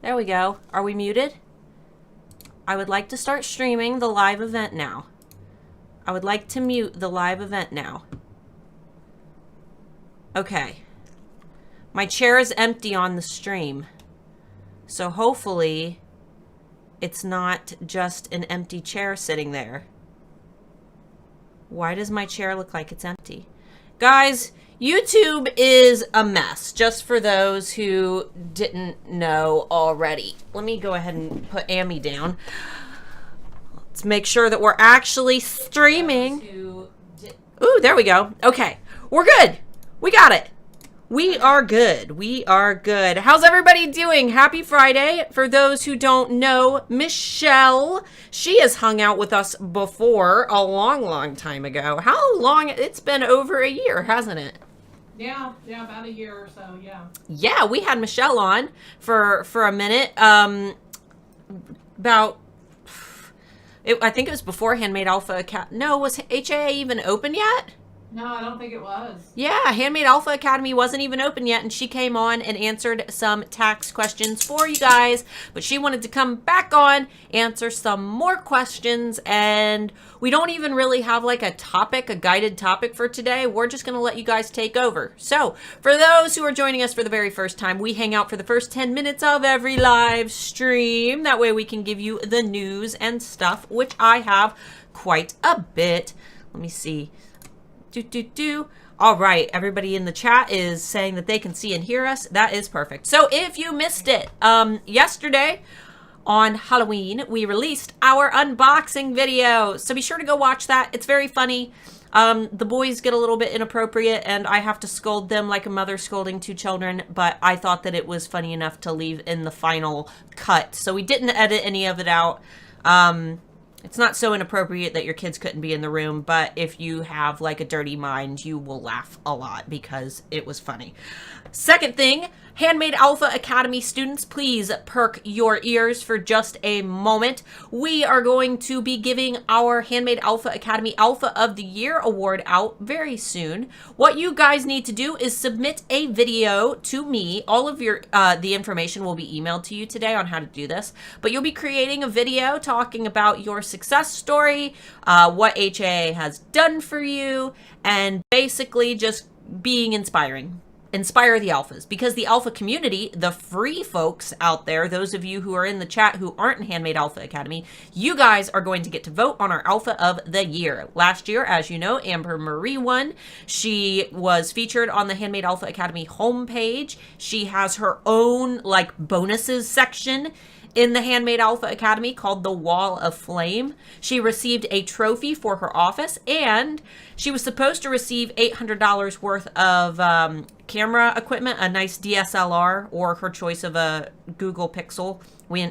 There we go. Are we muted? I would like to start streaming the live event now. I would like to mute the live event now. Okay. My chair is empty on the stream. So hopefully it's not just an empty chair sitting there. Why does my chair look like it's empty? Guys, YouTube is a mess, just for those who didn't know already. Let me go ahead and put Amy down. Let's make sure that we're actually streaming. Ooh, there we go. Okay, we're good. We got it. We are good. We are good. How's everybody doing? Happy Friday. For those who don't know, Michelle, she has hung out with us before a long time ago. How long? It's been over a year, hasn't it? Yeah, about a year or so, yeah. Yeah, we had Michelle on for a minute. I think it was before Handmade Alpha. No, was HAA even open yet? No, I don't think it was. Yeah, Handmade Alpha Academy wasn't even open yet, and she came on and answered some tax questions for you guys. But she wanted to come back on, answer some more questions, and we don't even really have like a topic, a guided topic for today. We're just going to let you guys take over. So, for those who are joining us for the very first time, we hang out for the first 10 minutes of every live stream. That way we can give you the news and stuff, which I have quite a bit. Let me see. All right, everybody in the chat is saying that they can see and hear us. That is perfect. So if you missed it, yesterday on Halloween, we released our unboxing video. So be sure to go watch that. It's very funny. The boys get a little bit inappropriate and I have to scold them like a mother scolding two children, but I thought that it was funny enough to leave in the final cut. So we didn't edit any of it out. It's not so inappropriate that your kids couldn't be in the room, but if you have like a dirty mind, you will laugh a lot because it was funny. Second thing, Handmade Alpha Academy students, please perk your ears for just a moment. We are going to be giving our Handmade Alpha Academy Alpha of the Year award out very soon. What you guys need to do is submit a video to me. All of your the information will be emailed to you today on how to do this, but you'll be creating a video talking about your success story, what HAA has done for you, and basically just being inspiring. Inspire the alphas, because the alpha community, the free folks out there, those of you who are in the chat who aren't in Handmade Alpha Academy, you guys are going to get to vote on our Alpha of the Year. Last year, as you know, Amber Marie won. She was featured on the Handmade Alpha Academy homepage. She has her own like bonuses section in the Handmade Alpha Academy called the Wall of Flame. She received a trophy for her office, and she was supposed to receive $800 worth of camera equipment, a nice DSLR or her choice of a Google Pixel.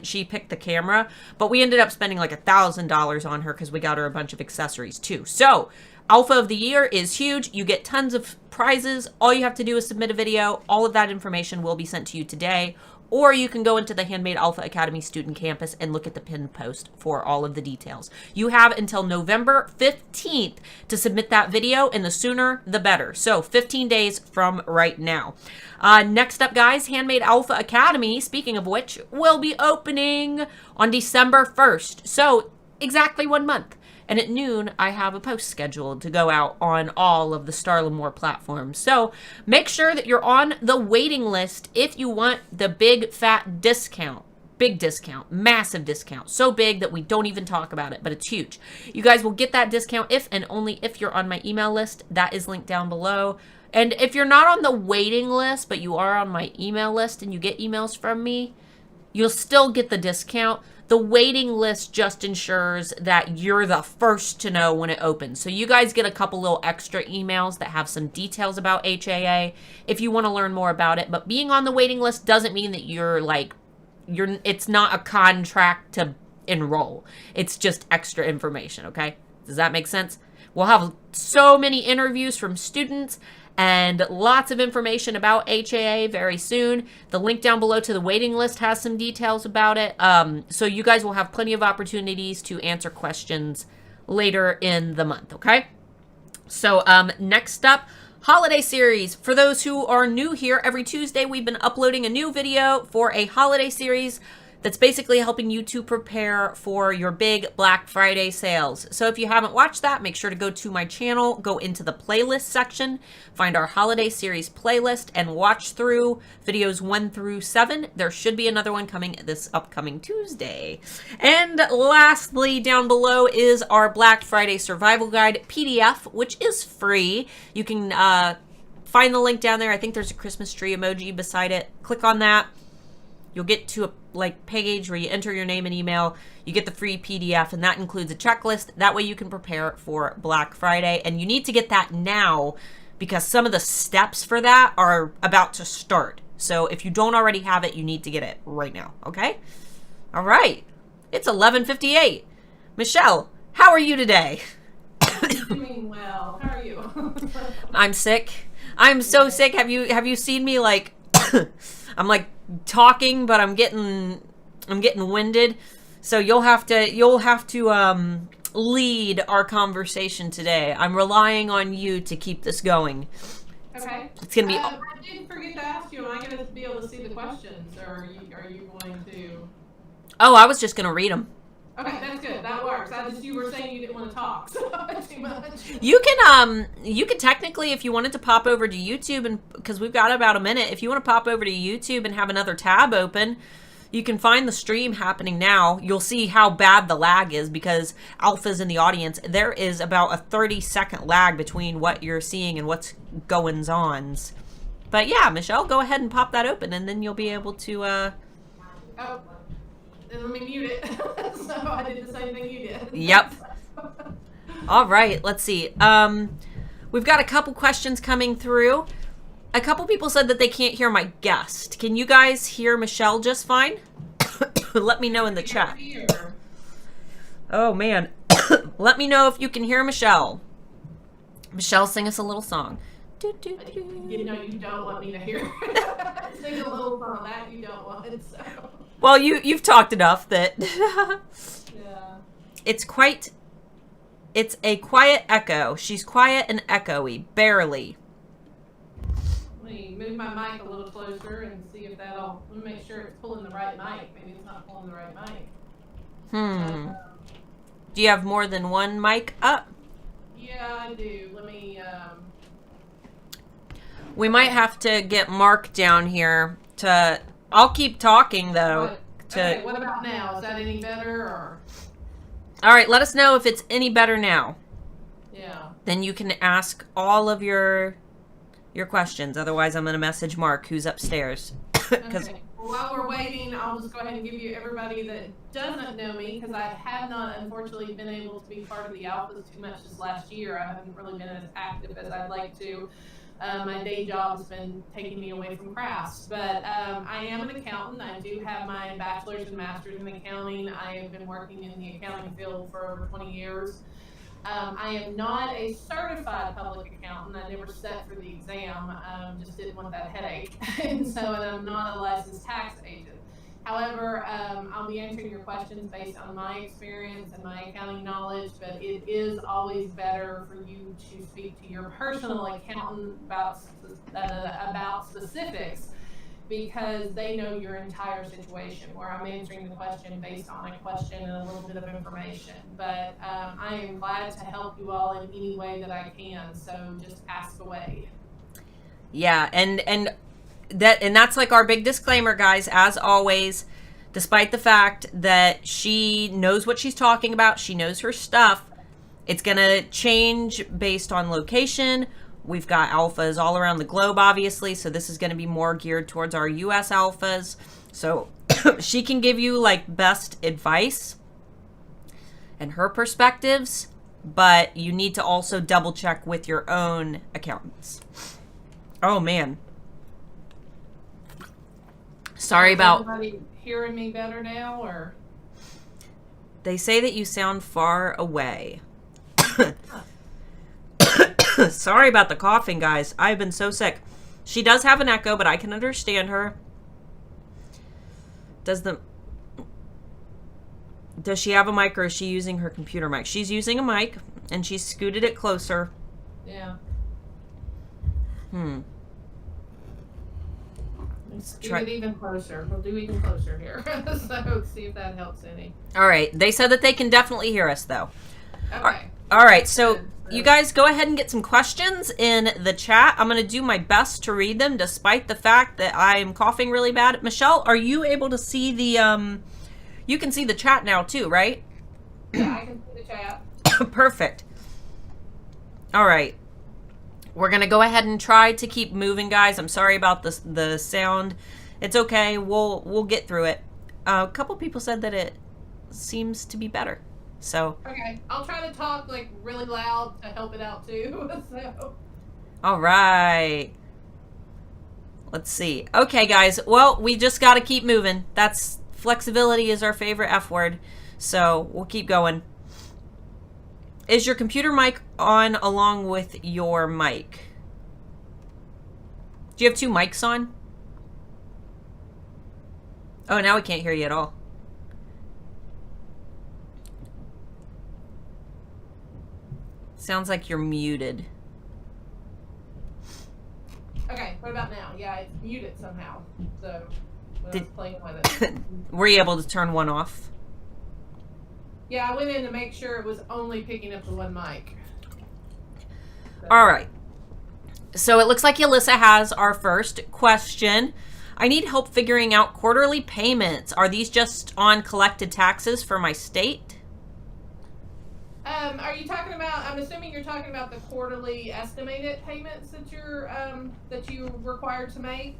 She picked the camera, but we ended up spending like $1,000 on her because we got her a bunch of accessories too. So Alpha of the Year is huge. You get tons of prizes. All you have to do is submit a video. All of that information will be sent to you today. Or you can go into the Handmade Alpha Academy student campus and look at the pinned post for all of the details. You have until November 15th to submit that video, and the sooner the better. So 15 days from right now. Next up, guys, Handmade Alpha Academy, speaking of which, will be opening on December 1st. So exactly 1 month. And at noon, I have a post scheduled to go out on all of the Starla platforms. So make sure that you're on the waiting list if you want the big fat discount. Big discount, massive discount. So big that we don't even talk about it, but it's huge. You guys will get that discount if and only if you're on my email list. That is linked down below. And if you're not on the waiting list, but you are on my email list and you get emails from me, you'll still get the discount. The waiting list just ensures that you're the first to know when it opens. So you guys get a couple little extra emails that have some details about HAA if you want to learn more about it. But being on the waiting list doesn't mean that it's not a contract to enroll. It's just extra information, okay? Does that make sense? We'll have so many interviews from students and lots of information about HAA very soon. The link down below to the waiting list has some details about it. So you guys will have plenty of opportunities to answer questions later in the month, okay? So next up, Holiday series. For those who are new here, every Tuesday we've been uploading a new video for a holiday series that's basically helping you to prepare for your big Black Friday sales. So if you haven't watched that, make sure to go to my channel, go into the playlist section, find our holiday series playlist, and watch through videos 1 through 7. There should be another one coming this upcoming Tuesday. And lastly, down below is our Black Friday Survival Guide PDF, which is free. You can find the link down there. I think there's a Christmas tree emoji beside it. Click on that. You'll get to a page where you enter your name and email. You get the free PDF, and that includes a checklist. That way you can prepare for Black Friday. And you need to get that now because some of the steps for that are about to start. So if you don't already have it, you need to get it right now. Okay? All right. It's 11:58. Michelle, how are you today? Doing well. How are you? I'm sick. I'm so sick. Have you seen me like I'm like talking, but I'm getting winded. So you'll have to lead our conversation today. I'm relying on you to keep this going. Okay. It's gonna be. I did forget to ask you. Am I going to be able to see the questions, or are you going to? Oh, I was just gonna read them. Okay, that's good. That works. You were saying you didn't want to talk so too much. You can technically, if you wanted to pop over to YouTube, and because we've got about a minute, if you want to pop over to YouTube and have another tab open, you can find the stream happening now. You'll see how bad the lag is because Alpha's in the audience. There is about a 30-second lag between what you're seeing and what's goings-ons. But yeah, Michelle, go ahead and pop that open, and then you'll be able to. Oh. Let me mute it. So I did the same thing you did. Yep. All right, let's see. We've got a couple questions coming through. A couple people said that they can't hear my guest. Can you guys hear Michelle just fine? Let me know in the chat. Oh, man. Let me know if you can hear Michelle. Michelle, sing us a little song. You know you don't want me to hear. Sing a little song that you don't want. So. Well, you've talked enough that Yeah. it's a quiet echo. She's quiet and echoey, barely. Let me move my mic a little closer and see if let me make sure it's pulling the right mic. Maybe it's not pulling the right mic. Do you have more than one mic up? Yeah, I do. Let me, We might have to get Mark down here to... I'll keep talking, though. Okay, what about now? Is that any better, or? All right, let us know if it's any better now. Yeah. Then you can ask all of your questions. Otherwise, I'm going to message Mark, who's upstairs. Okay. While we're waiting, I'll just go ahead and give you everybody that doesn't know me, because I have not, unfortunately, been able to be part of the Alphas too much this last year. I haven't really been as active as I'd like to. My day job has been taking me away from crafts, but I am an accountant. I do have my bachelor's and master's in accounting. I have been working in the accounting field for over 20 years. I am not a certified public accountant. I never sat for the exam, just didn't want that headache. And I'm not a licensed tax agent. However, I'll be answering your questions based on my experience and my accounting knowledge, but it is always better for you to speak to your personal accountant about specifics, because they know your entire situation, where I'm answering the question based on a question and a little bit of information. But I am glad to help you all in any way that I can, so just ask away. Yeah, and that's like our big disclaimer, guys. As always, despite the fact that she knows what she's talking about, she knows her stuff, it's gonna change based on location. We've got alphas all around the globe, obviously, so this is going to be more geared towards our US alphas. So she can give you like best advice and her perspectives, but you need to also double check with your own accountants. Oh man. Sorry about... Everybody hearing me better now, or? They say that you sound far away. Sorry about the coughing, guys. I've been so sick. She does have an echo, but I can understand her. Does she have a mic, or is she using her computer mic? She's using a mic, and she's scooted it closer. Yeah. Let's do it even closer. We'll do even closer here. So see if that helps any. All right. They said that they can definitely hear us, though. Okay. All right. So you guys go ahead and get some questions in the chat. I'm going to do my best to read them, despite the fact that I'm coughing really bad. Michelle, are you able to see the, you can see the chat now too, right? Yeah, I can see the chat. Perfect. All right. We're going to go ahead and try to keep moving, guys. I'm sorry about the sound. It's okay. We'll get through it. A couple people said that it seems to be better. So. Okay. I'll try to talk like really loud to help it out too. So. All right. Let's see. Okay, guys. Well, we just got to keep moving. Flexibility is our favorite F word. So we'll keep going. Is your computer mic on along with your mic? Do you have two mics on? Oh, now we can't hear you at all. Sounds like you're muted. Okay, what about now? Yeah, it's muted somehow. So when I was playing with it. Were you able to turn one off? Yeah, I went in to make sure it was only picking up the one mic. So. All right. So it looks like Alyssa has our first question. I need help figuring out quarterly payments. Are these just on collected taxes for my state? Are you talking about, I'm assuming you're talking about the quarterly estimated payments that you're required to make.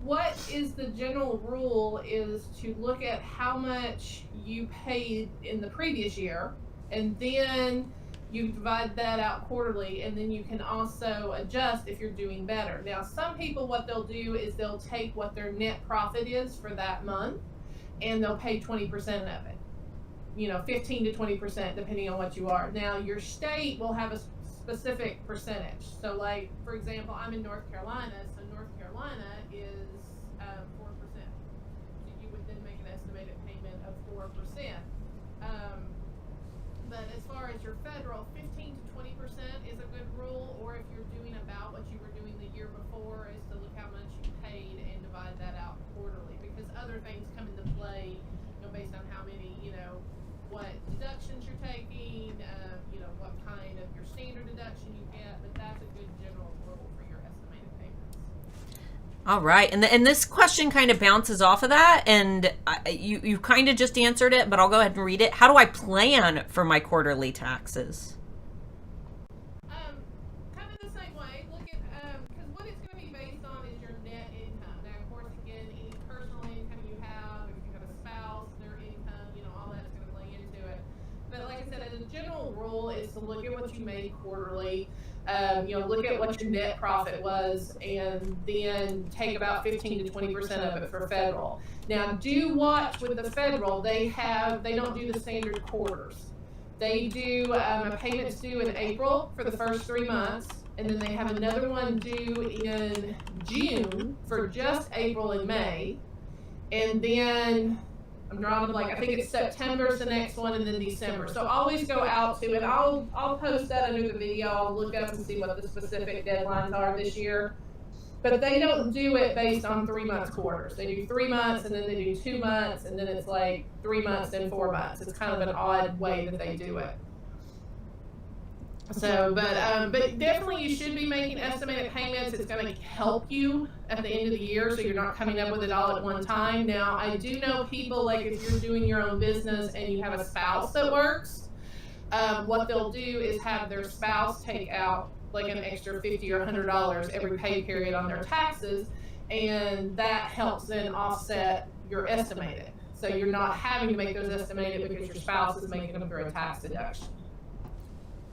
What is the general rule is to look at how much you paid in the previous year, and then you divide that out quarterly, and then you can also adjust if you're doing better. Now, some people, what they'll do is they'll take what their net profit is for that month, and they'll pay 20% of it. 15 to 20%, depending on what you are. Now, your state will have a specific percentage. So, like, for example, I'm in North Carolina, so North Carolina is 4%. So you would then make an estimated payment of 4%. But as far as your federal, 15 to 20% is a good rule, or if you're doing about what you were doing the year before, is to look how much you paid and divide that out quarterly, because other things come into play, based on how many, what deductions you're taking, what kind of your standard deduction you get, but that's a good general rule for your estimated payments. All right, and this question kind of bounces off of that, and you kind of just answered it, but I'll go ahead and read it. How do I plan for my quarterly taxes? Kind of the same way. Look at, because what it's going to be based on is your net income. Now, of course, again, any personal income you have, if you have a spouse, their income, all that's going to play into it. But like I said, as a general rule is to look at what you made quarterly. Look at what your net profit was, and then take about 15 to 20% of it for federal. Now, do watch with the federal, they don't do the standard quarters. They do a payment's due in April for the first 3 months, and then they have another one due in June for just April and May, and then I'm drawing a blank. I think it's September's the next one, and then December. So always go out to, and I'll post that under the video. I'll look up and see what the specific deadlines are this year. But they don't do it based on 3 month quarters. They do 3 months, and then they do 2 months, and then it's like 3 months and 4 months. It's kind of an odd way that they do it. So, but definitely you should be making estimated payments. It's going to help you at the end of the year, so you're not coming up with it all at one time. Now, I do know people, like if you're doing your own business and you have a spouse that works, what they'll do is have their spouse take out like an extra $50 or $100 every pay period on their taxes, and that helps then offset your estimated. So you're not having to make those estimated because your spouse is making them through a tax deduction.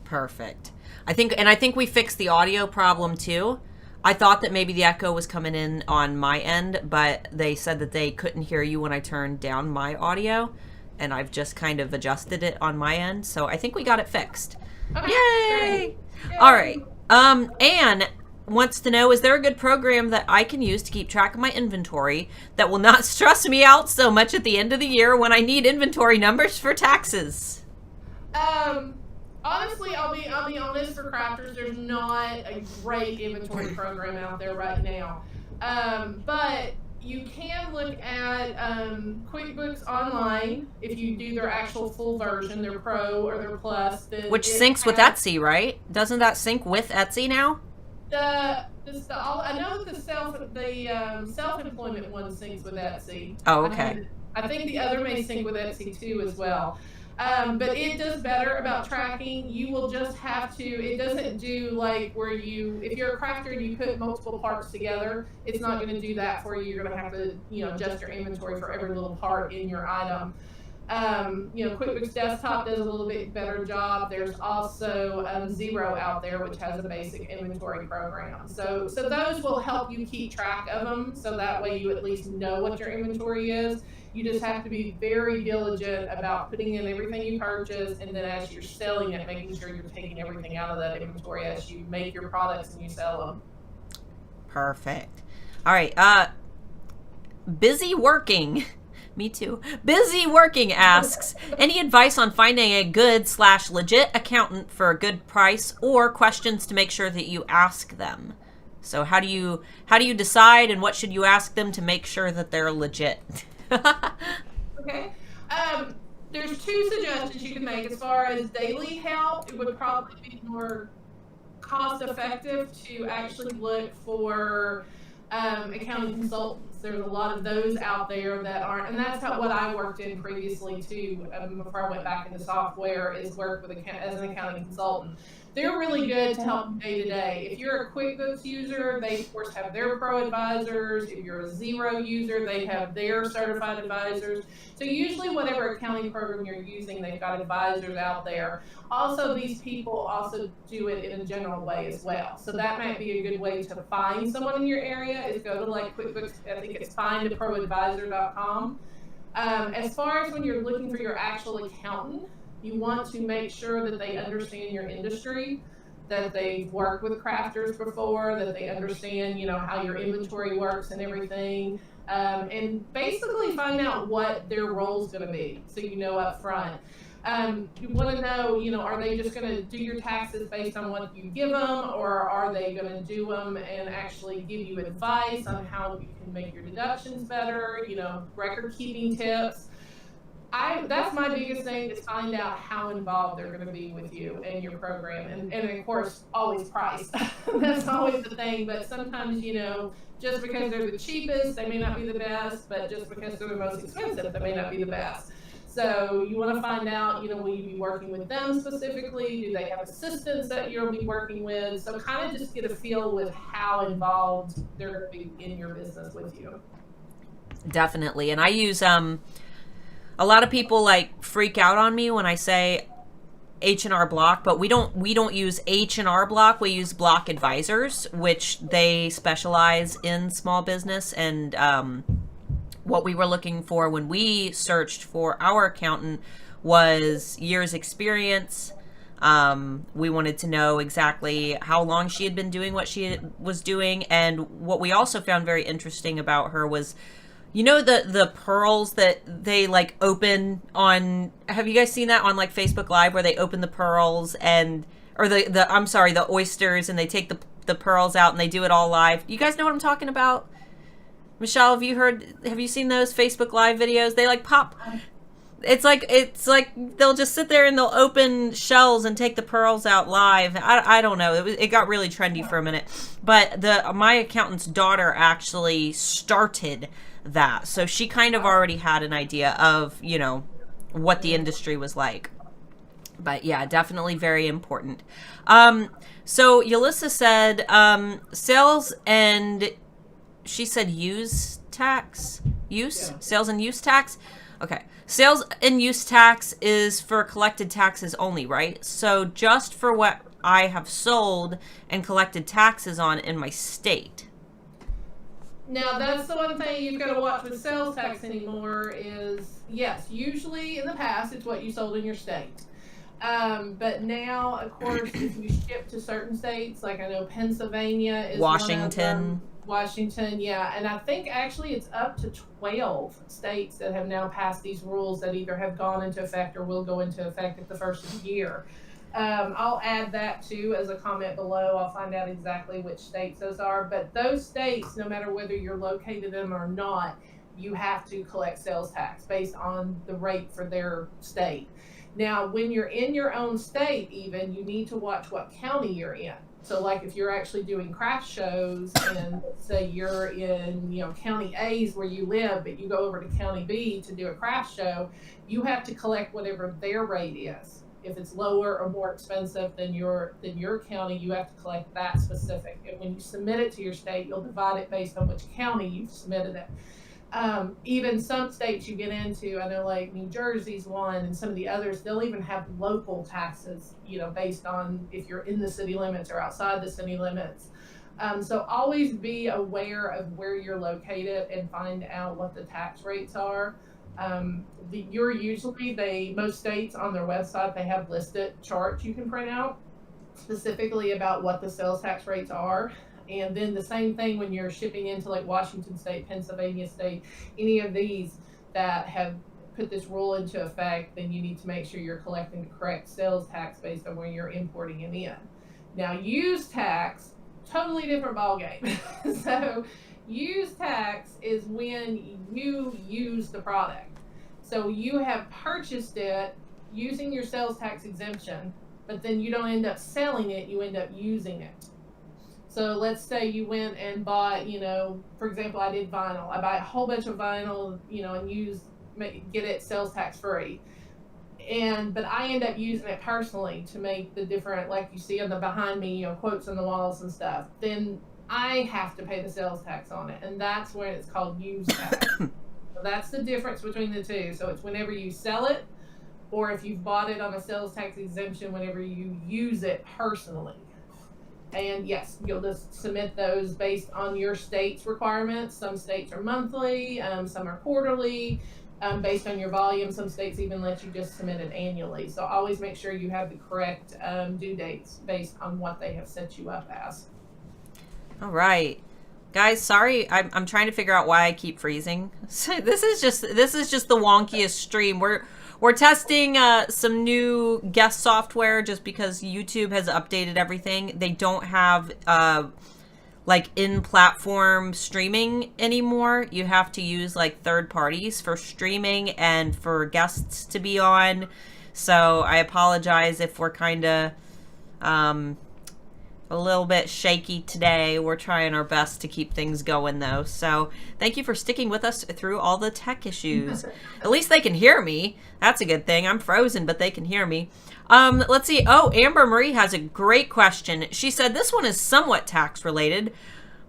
Perfect. I think we fixed the audio problem too. I thought that maybe the echo was coming in on my end, but they said that they couldn't hear you when I turned down my audio, and I've just kind of adjusted it on my end. So I think we got it fixed. Okay. Yay! All right. Anne wants to know, is there a good program that I can use to keep track of my inventory that will not stress me out so much at the end of the year when I need inventory numbers for taxes? Honestly, I'll be honest, for crafters, there's not a great inventory program out there right now. But you can look at QuickBooks Online if you do their actual full version, their Pro or their Plus. Then Which it syncs with has Etsy, right? Doesn't that sync with Etsy now? I know that the self-employment one syncs with Etsy. Oh, okay. I think the other may sync with Etsy too as well. But it does better about tracking. You will just have to, it doesn't do like where if you're a crafter and you put multiple parts together, it's not going to do that for you. You're going to have to, adjust your inventory for every little part in your item. QuickBooks Desktop does a little bit better job. There's also Xero out there, which has a basic inventory program. So those will help you keep track of them. So that way you at least know what your inventory is. You just have to be very diligent about putting in everything you purchase, and then as you're selling it, making sure you're taking everything out of that inventory as you make your products and you sell them. Perfect. All right. Busy working. Me too. Busy working asks, any advice on finding a good/legit accountant for a good price, or questions to make sure that you ask them? So how do you decide, and what should you ask them to make sure that they're legit? Okay. There's two suggestions you can make. As far as daily help, it would probably be more cost effective to actually look for accounting consultants. There's a lot of those out there that aren't, and that's what I worked in previously too, before I went back into software, is work with as an accounting consultant. They're really good to help day to day. If you're a QuickBooks user, they of course have their pro advisors. If you're a Xero user, they have their certified advisors. So usually whatever accounting program you're using, they've got advisors out there. Also, these people also do it in a general way as well. So that might be a good way to find someone in your area, is go to like QuickBooks, I think it's findaproadvisor.com. As far as when you're looking for your actual accountant, you want to make sure that they understand your industry, that they've worked with crafters before, that they understand, how your inventory works and everything, and basically find out what their role is going to be, so you know up front. You want to know, are they just going to do your taxes based on what you give them, or are they going to do them and actually give you advice on how you can make your deductions better, record keeping tips. That's my biggest thing, is find out how involved they're going to be with you and your program, and of course always price. That's always the thing. But sometimes, just because they're the cheapest, they may not be the best, but just because they're the most expensive, they may not be the best. So you want to find out, will you be working with them specifically? Do they have assistants that you'll be working with? So kind of just get a feel with how involved they're going to be in your business with you. Definitely. And I use a lot of people freak out on me when I say H&R Block, but we don't use H&R Block. We use Block Advisors, which they specialize in small business. And what we were looking for when we searched for our accountant was years experience. We wanted to know exactly how long she had been doing what she was doing. And what we also found very interesting about her was, the pearls that they open on, have you guys seen that on Facebook Live, where they open the pearls or the oysters, and they take the pearls out and they do it all live? You guys know what I'm talking about? Michelle, have you seen those Facebook Live videos? They pop. It's like they'll just sit there and they'll open shells and take the pearls out live. I don't know. It got really trendy for a minute, but my accountant's daughter actually started that, so she kind of already had an idea of what the industry was like. But yeah, definitely very important. So Yulissa said sales and she said sales and use tax. Okay, sales and use tax is for collected taxes only, right? So just for what I have sold and collected taxes on in my state. Now, that's the one thing you've got to watch with sales tax anymore is, yes, usually in the past it's what you sold in your state. But now, of course, if you ship to certain states, like I know Pennsylvania is Washington, yeah. And I think actually it's up to 12 states that have now passed these rules that either have gone into effect or will go into effect at the first of the year. I'll add that too as a comment below. I'll find out exactly which states those are. But those states, no matter whether you're located in them or not, you have to collect sales tax based on the rate for their state. Now, when you're in your own state, even, you need to watch what county you're in. So, like if you're actually doing craft shows and say you're in, County A's where you live, but you go over to County B to do a craft show, you have to collect whatever their rate is. If it's lower or more expensive than your county, you have to collect that specific. And when you submit it to your state, you'll divide it based on which county you've submitted it. Even some states you get into, I know like New Jersey's one, and some of the others, they'll even have local taxes, based on if you're in the city limits or outside the city limits. So always be aware of where you're located and find out what the tax rates are. Most states on their website, they have listed charts you can print out specifically about what the sales tax rates are. And then the same thing when you're shipping into like Washington State, Pennsylvania State, any of these that have put this rule into effect, then you need to make sure you're collecting the correct sales tax based on where you're importing it in. Now, use tax, totally different ballgame. So use tax is when you use the product. So you have purchased it using your sales tax exemption, but then you don't end up selling it, you end up using it. So let's say you went and bought, for example, I did vinyl. I buy a whole bunch of vinyl, and get it sales tax free. But I end up using it personally to make the different, like you see on the behind me, quotes on the walls and stuff. Then I have to pay the sales tax on it. And that's when it's called use tax. So that's the difference between the two. So it's whenever you sell it, or if you've bought it on a sales tax exemption, whenever you use it personally. And yes, you'll just submit those based on your state's requirements. Some states are monthly, some are quarterly, based on your volume. Some states even let you just submit it annually. So always make sure you have the correct due dates based on what they have set you up as. All right. Guys, sorry, I'm trying to figure out why I keep freezing. This is just the wonkiest stream. We're testing some new guest software just because YouTube has updated everything. They don't have like in-platform streaming anymore. You have to use like third parties for streaming and for guests to be on. So I apologize if we're kind of a little bit shaky today. We're trying our best to keep things going though. So thank you for sticking with us through all the tech issues. At least they can hear me. That's a good thing. I'm frozen, but they can hear me. Let's see. Oh, Amber Marie has a great question. She said, this one is somewhat tax related,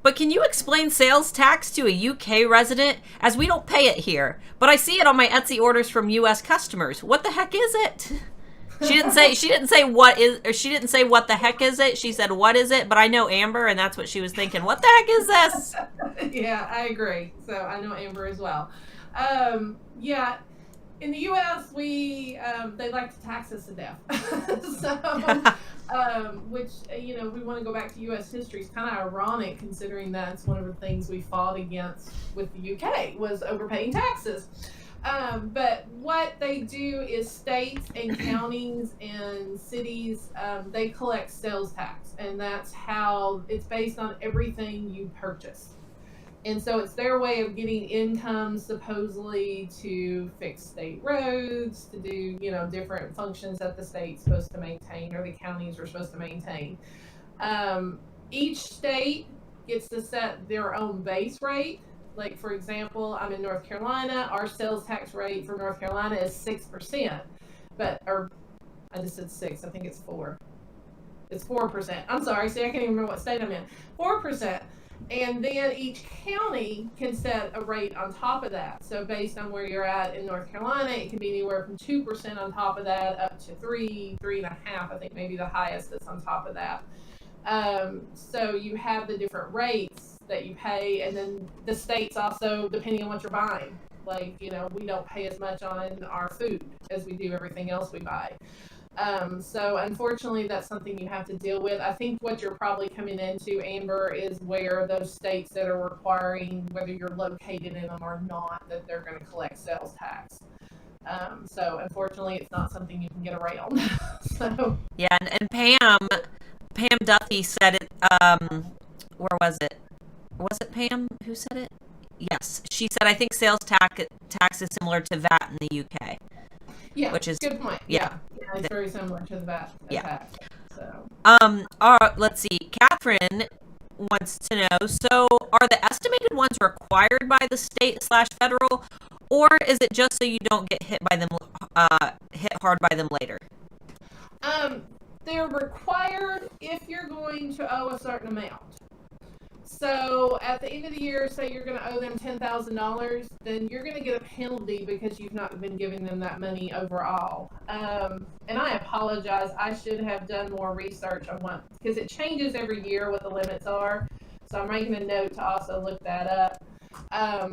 but can you explain sales tax to a UK resident, as we don't pay it here, but I see it on my Etsy orders from US customers. What the heck is it? She didn't say what the heck is it. She said, what is it? But I know Amber, and that's what she was thinking. What the heck is this? Yeah, I agree. So I know Amber as well. Yeah, in the U.S., they like to tax us to death. Which, we want to go back to U.S. history. It's kind of ironic considering that's one of the things we fought against with the U.K. was overpaying taxes. But what they do is states and counties and cities, they collect sales tax, and that's how it's based on everything you purchase. And so it's their way of getting income supposedly to fix state roads, to do, different functions that the state's supposed to maintain or the counties are supposed to maintain. Each state gets to set their own base rate. Like, for example, I'm in North Carolina. Our sales tax rate for North Carolina is 6%. I just said 6. I think it's 4. It's 4%. I'm sorry. See, I can't even remember what state I'm in. 4%. And then each county can set a rate on top of that. So based on where you're at in North Carolina, it can be anywhere from 2% on top of that up to 3.5. I think maybe the highest that's on top of that. So you have the different rates that you pay, and then the states also, depending on what you're buying. Like, we don't pay as much on our food as we do everything else we buy. So unfortunately, that's something you have to deal with. I think what you're probably coming into, Amber, is where those states that are requiring, whether you're located in them or not, that they're going to collect sales tax. So unfortunately, it's not something you can get around. So Yeah, and Pam Duthie said it. Where was it? Was it Pam who said it? Yes, she said I think sales tax is similar to VAT in the UK, yeah, which is good point. yeah. Yeah, it's very similar to the VAT Yeah. tax. So All right, let's see. Catherine wants to know. So, are the estimated ones required by the state slash federal, or is it just so you don't get hit by them, hit hard by them later? they're required if you're going to owe a certain amount. So at the end of the year, say you're going to owe them $10,000, then you're going to get a penalty because you've not been giving them that money overall. And I apologize. I should have done more research on what, because it changes every year what the limits are. So I'm making a note to also look that up.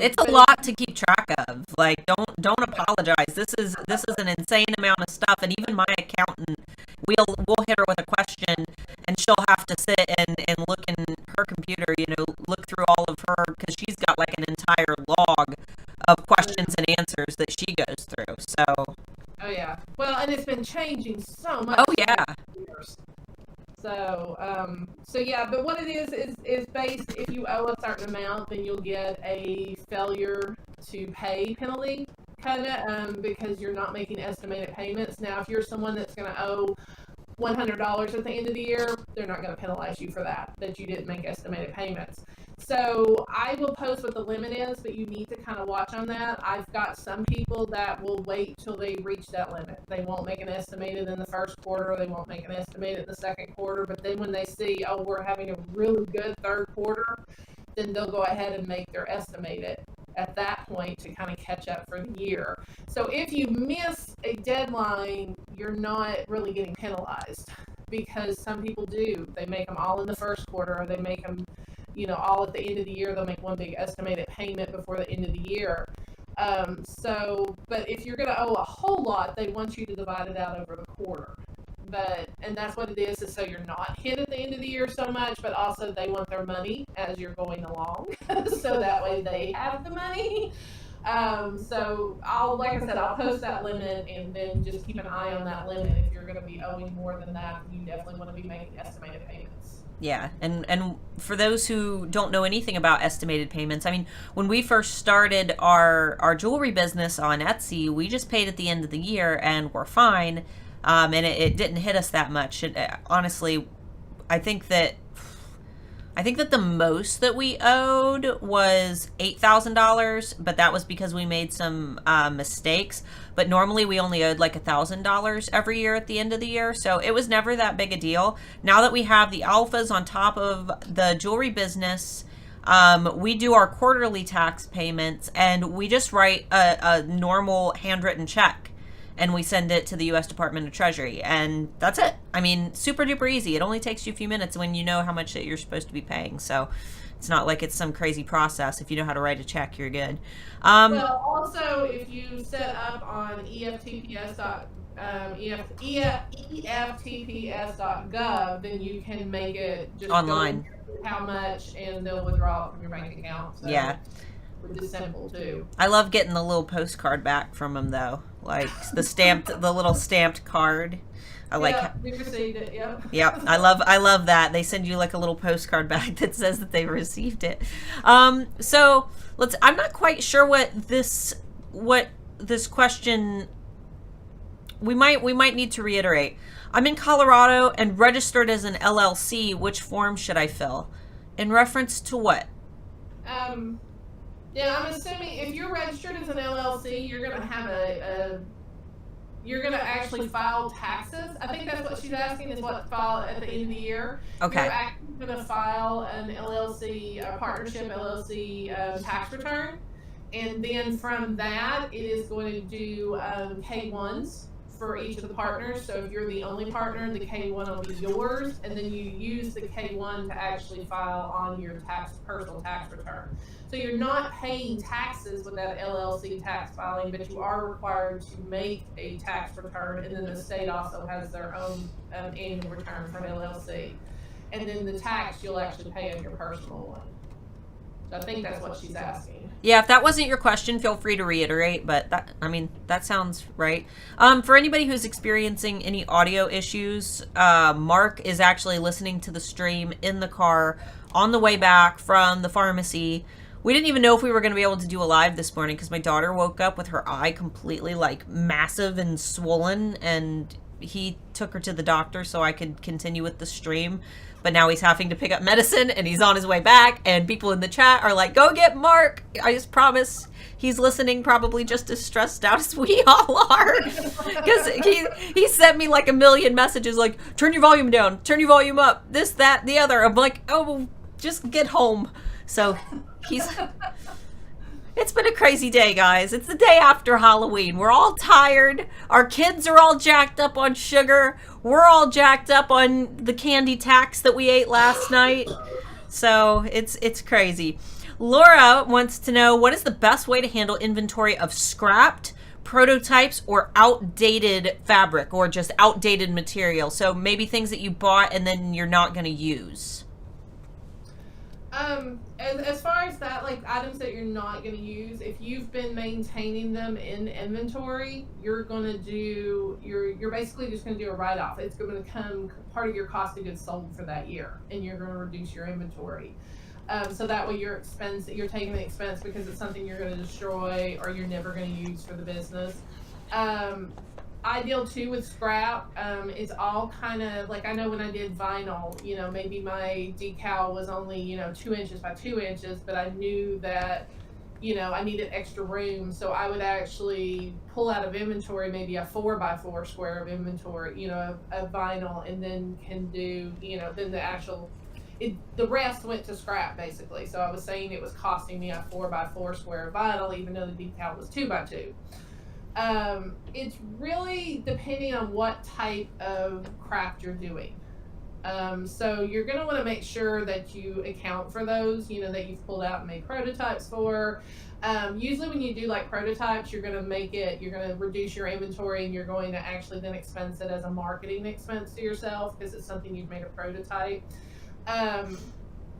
It's a lot to keep track of. Like, don't apologize. This is an insane amount of stuff, and even my accountant, we'll hit her with a question, and she'll have to sit and look in her computer, look through all of her, because she's got like an entire log of questions and answers that she goes through. So. Oh yeah. Well, and it's been changing so much. Oh yeah. So yeah, but what it is based, if you owe a certain amount, then you'll get a failure to pay penalty, because you're not making estimated payments. Now, if you're someone that's going to owe $100 at the end of the year, they're not going to penalize you for that you didn't make estimated payments. So I will post what the limit is, but you need to kind of watch on that. I've got some people that will wait till they reach that limit. They won't make an estimated in the first quarter, or they won't make an estimated in the second quarter, but then when they see, oh, we're having a really good third quarter, then they'll go ahead and make their estimated at that point to kind of catch up for the year. So if you miss a deadline, you're not really getting penalized, because some people do. They make them all in the first quarter, or they make them all at the end of the year. They'll make one big estimated payment before the end of the year. But if you're going to owe a whole lot, they want you to divide it out over the quarter. And that's what it is so you're not hit at the end of the year so much, but also they want their money as you're going along. So that way they have the money. So like I said, I'll post that limit, and then just keep an eye on that limit. If you're going to be owing more than that, you definitely want to be making estimated payments. Yeah, and for those who don't know anything about estimated payments, I mean, when we first started our jewelry business on Etsy, we just paid at the end of the year and we're fine, and it didn't hit us that much. Honestly, I think that the most that we owed was $8,000, but that was because we made some mistakes. But normally we only owed like $1,000 every year at the end of the year, so it was never that big a deal. Now that we have the alphas on top of the jewelry business, we do our quarterly tax payments, and we just write a normal handwritten check, and we send it to the U.S. Department of Treasury, and that's it. I mean, super duper easy. It only takes you a few minutes when you know how much that you're supposed to be paying. So it's not like it's some crazy process. If you know how to write a check, you're good. Well, also, if you set up on EFTPS.gov, then you can make it just online. How much, and they'll withdraw it from your bank account. So yeah. Which is simple too. I love getting the little postcard back from them though, like the little stamped card. We received it. Yep. Yep. I love that. They send you like a little postcard back that says that they received it. So I'm not quite sure what this question. We might need to reiterate. I'm in Colorado and registered as an LLC. Which form should I fill? In reference to what? Yeah, I'm assuming if you're registered as an LLC, you're going to have you're going to actually file taxes. I think that's what she's asking, is what to file at the end of the year. Okay. You're actually going to file an LLC, a partnership LLC tax return. And then from that, it is going to do K1s for each of the partners. So if you're the only partner, the K1 will be yours. And then you use the K1 to actually file on your personal tax return. So you're not paying taxes with that LLC tax filing, but you are required to make a tax return, and then the state also has their own annual return for an LLC. And then the tax you'll actually pay on your personal one. So I think that's what she's asking. Yeah, if that wasn't your question, feel free to reiterate, but that sounds right. For anybody who's experiencing any audio issues, Mark is actually listening to the stream in the car on the way back from the pharmacy. We didn't even know if we were going to be able to do a live this morning because my daughter woke up with her eye completely like massive and swollen, and he took her to the doctor so I could continue with the stream. But now he's having to pick up medicine and he's on his way back, and people in the chat are like, go get Mark. I just promise he's listening probably just as stressed out as we all are. Because he sent me like a million messages like, turn your volume down, turn your volume up, this, that, the other. I'm like, oh, just get home. So it's been a crazy day, guys. It's the day after Halloween. We're all tired. Our kids are all jacked up on sugar. We're all jacked up on the candy tax that we ate last night. So it's crazy. Laura wants to know, what is the best way to handle inventory of scrapped prototypes or outdated fabric or just outdated material? So maybe things that you bought and then you're not going to use. As far as that, like items that you're not going to use, if you've been maintaining them in inventory, you're basically just going to do a write-off. It's going to become part of your cost of goods sold for that year, and you're going to reduce your inventory. So that way you're taking the expense because it's something you're going to destroy or you're never going to use for the business. Ideal too with scrap, it's all kind of like, I know when I did vinyl, maybe my decal was only 2 inches by 2 inches, but I knew that I needed extra room, so I would actually pull out of inventory maybe a 4x4 square of inventory, of vinyl, and then can do then the rest went to scrap basically. So I was saying it was costing me a 4x4 square of vinyl even though the decal was 2x2. It's really depending on what type of craft you're doing. So you're going to want to make sure that you account for those, that you've pulled out and made prototypes for. Usually when you do like prototypes, you're going to reduce your inventory, and you're going to actually then expense it as a marketing expense to yourself because it's something you've made a prototype.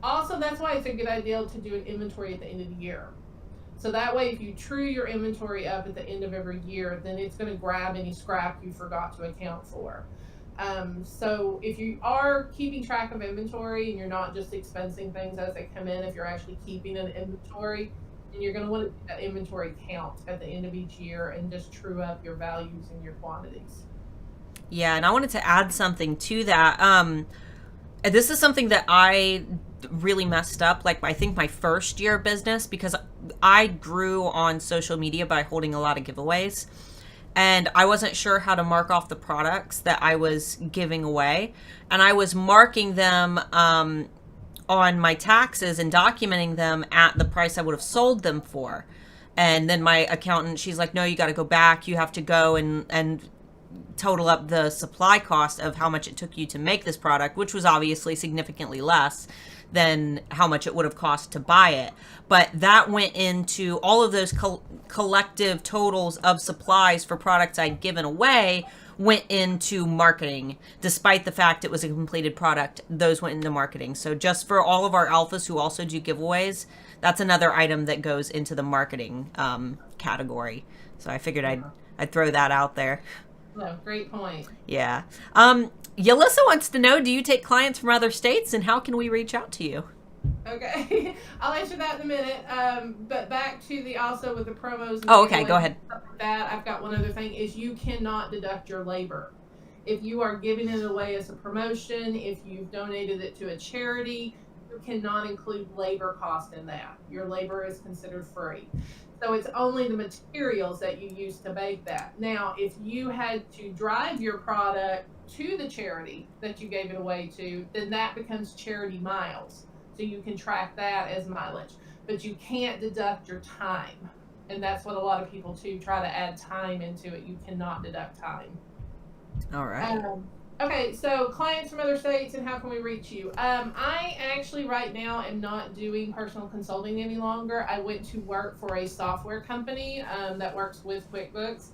Also, that's why it's a good idea to do an inventory at the end of the year. So that way, if you true your inventory up at the end of every year, then it's going to grab any scrap you forgot to account for. So if you are keeping track of inventory and you're not just expensing things as they come in, if you're actually keeping an inventory, then you're going to want to do that inventory count at the end of each year and just true up your values and your quantities. Yeah, and I wanted to add something to that. This is something that I really messed up, like I think my first year of business, because I grew on social media by holding a lot of giveaways, and I wasn't sure how to mark off the products that I was giving away, and I was marking them on my taxes and documenting them at the price I would have sold them for. And then my accountant, she's like, no, you got to go back, you have to go and total up the supply cost of how much it took you to make this product, which was obviously significantly less than how much it would have cost to buy it. But that went into all of those collective totals of supplies for products I'd given away went into marketing. Despite the fact it was a completed product, those went into marketing. So just for all of our alphas who also do giveaways, that's another item that goes into the marketing category. So I figured I'd throw that out there. No, great point. Yeah. Yalissa wants to know, do you take clients from other states, and how can we reach out to you? Okay, I'll answer that in a minute. But back to also with the promos. And okay, go ahead. That I've got one other thing is you cannot deduct your labor. If you are giving it away as a promotion, if you've donated it to a charity, you cannot include labor cost in that. Your labor is considered free. So it's only the materials that you use to bake that. Now, if you had to drive your product to the charity that you gave it away to, then that becomes charity miles. So you can track that as mileage. But you can't deduct your time. And that's what a lot of people too try to add time into it. You cannot deduct time. All right. Okay, so clients from other states and how can we reach you? I actually right now am not doing personal consulting any longer. I went to work for a software company that works with QuickBooks.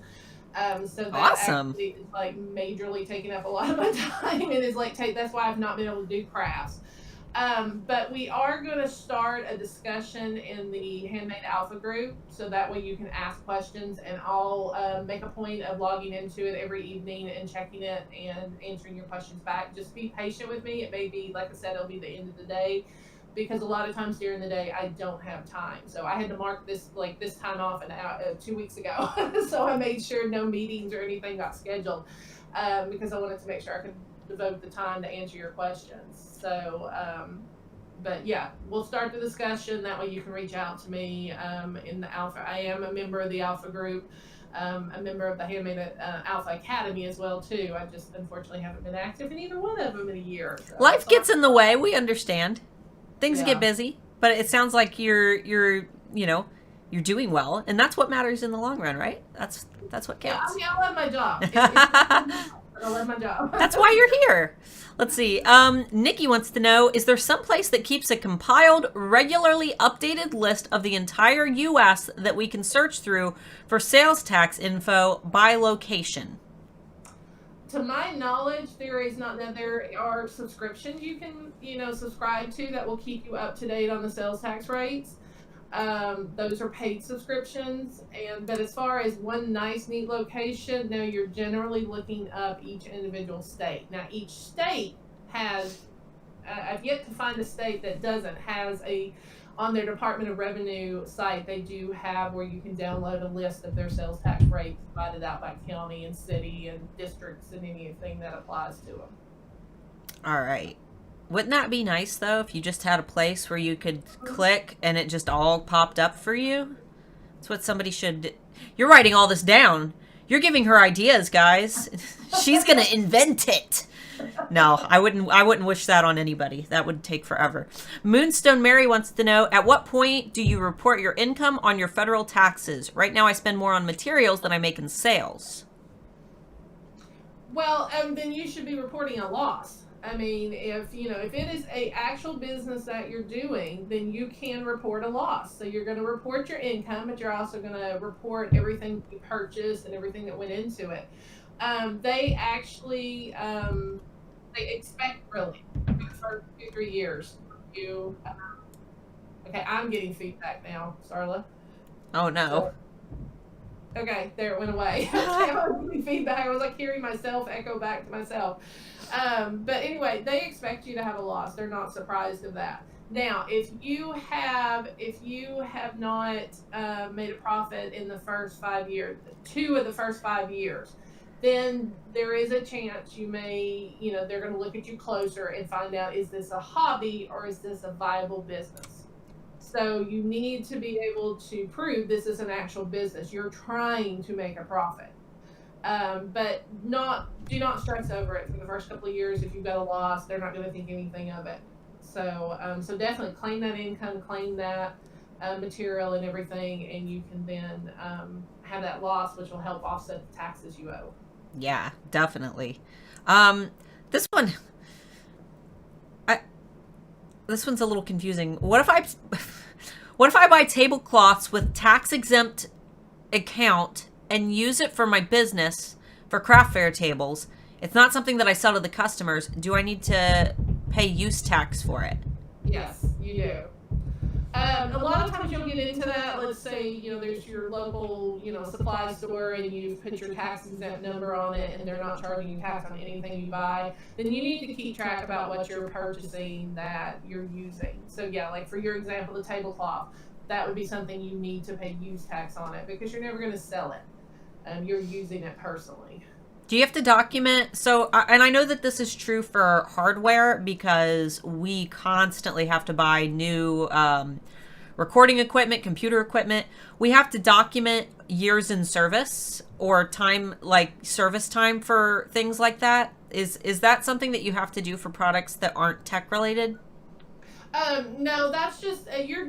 So that awesome. Actually is like majorly taking up a lot of my time, and is like that's why I've not been able to do crafts. But we are going to start a discussion in the Handmade Alpha group, so that way you can ask questions, and I'll make a point of logging into it every evening and checking it and answering your questions back. Just be patient with me. It may be, like I said, it'll be the end of the day, because a lot of times during the day I don't have time. So I had to mark this time off 2 weeks ago. So I made sure no meetings or anything got scheduled, because I wanted to make sure I could devote the time to answer your questions. So, but yeah, we'll start the discussion. That way you can reach out to me in the Alpha. I am a member of the Alpha group, a member of the Handmade Alpha Academy as well too. I just unfortunately haven't been active in either one of them in a year. So Life gets in the way. We understand. Things get busy, but it sounds like you're doing well, and that's what matters in the long run, right? That's what counts. Yeah, I love my job. I love my job. That's why you're here. Let's see. Nikki wants to know, is there some place that keeps a compiled, regularly updated list of the entire U.S. that we can search through for sales tax info by location? To my knowledge, there is not. Now, there are subscriptions you can, subscribe to that will keep you up to date on the sales tax rates. Those are paid subscriptions. But as far as one nice, neat location, no, you're generally looking up each individual state. Now, each state has, I've yet to find a state that doesn't, on their Department of Revenue site, they do have where you can download a list of their sales tax rates divided out by county and city and districts and anything that applies to them. All right. Wouldn't that be nice, though, if you just had a place where you could click and it just all popped up for you? That's what somebody should... You're writing all this down. You're giving her ideas, guys. She's going to invent it. No, I wouldn't wish that on anybody. That would take forever. Moonstone Mary wants to know, at what point do you report your income on your federal taxes? Right now I spend more on materials than I make in sales. Well, then you should be reporting a loss. I mean, if it is a actual business that you're doing, then you can report a loss. So you're going to report your income, but you're also going to report everything you purchased and everything that went into it. They actually, they expect really for 2-3 years. Okay, I'm getting feedback now, Starla. Oh no. Okay, there it went away. I was getting feedback. I was like hearing myself echo back to myself. But anyway, they expect you to have a loss. They're not surprised of that. Now, if you have not made a profit in the first 5 years, 2 of the first 5 years, then there is a chance you may, they're going to look at you closer and find out, is this a hobby or is this a viable business? So you need to be able to prove this is an actual business. You're trying to make a profit. But do not stress over it for the first couple of years. If you've got a loss, they're not going to think anything of it. So definitely claim that income, claim that material and everything, and you can then have that loss, which will help offset the taxes you owe. Yeah, definitely. This one's a little confusing. What if I buy tablecloths with tax exempt account and use it for my business for craft fair tables? It's not something that I sell to the customers. Do I need to pay use tax for it? Yes, you do. A lot of times you'll get into that. Let's say, there's your local, supply store and you've put your tax exempt number on it and they're not charging you tax on anything you buy. Then you need to keep track about what you're purchasing that you're using. So yeah, like for your example, the tablecloth, that would be something you need to pay use tax on it because you're never going to sell it. You're using it personally. Do you have to document? So, and I know that this is true for hardware because we constantly have to buy new recording equipment, computer equipment. We have to document years in service or time, like service time for things like that. Is that something that you have to do for products that aren't tech related? No, that's just you're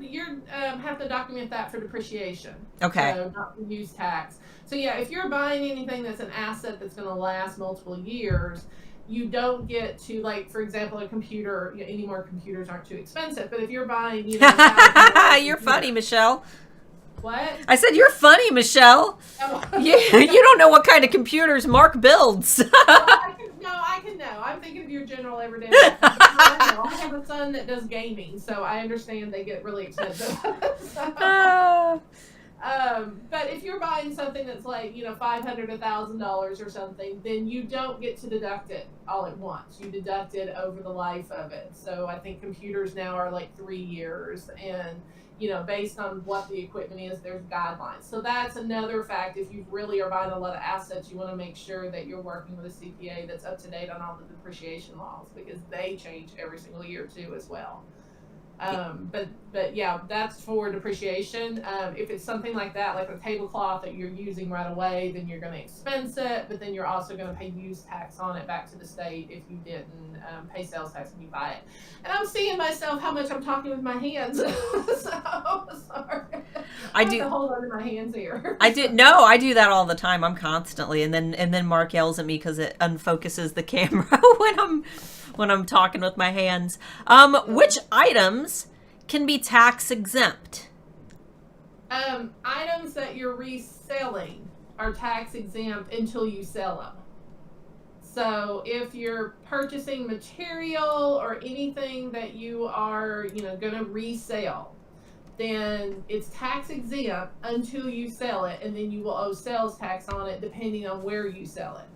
have to document that for depreciation. Okay. So not for use tax. So yeah, if you're buying anything that's an asset that's going to last multiple years, you don't get to, like, for example, a computer. Any more computers aren't too expensive, but if you're buying, you're funny, Michelle. What? I said you're funny, Michelle. Oh. You don't know what kind of computers Mark builds. I can know. no. I'm thinking of your general everyday life. I have a son that does gaming, so I understand they get really expensive. So, but if you're buying something that's like, $500, $1,000 or something, then you don't get to deduct it all at once. You deduct it over the life of it. So I think computers now are like 3 years, and based on what the equipment is, there's guidelines. So that's another fact. If you really are buying a lot of assets, you want to make sure that you're working with a CPA that's up to date on all the depreciation laws, because they change every single year too as well. But yeah, that's for depreciation. If it's something like that, like a tablecloth that you're using right away, then you're going to expense it, but then you're also going to pay use tax on it back to the state if you didn't pay sales tax when you buy it. And I'm seeing myself how much I'm talking with my hands. So sorry. I do hold on to my hands here. I do that all the time. I'm constantly, and then Mark yells at me because it unfocuses the camera when I'm talking with my hands. Which items can be tax exempt? Items that you're reselling are tax exempt until you sell them. So if you're purchasing material or anything that you are, going to resell, then it's tax exempt until you sell it, and then you will owe sales tax on it depending on where you sell it.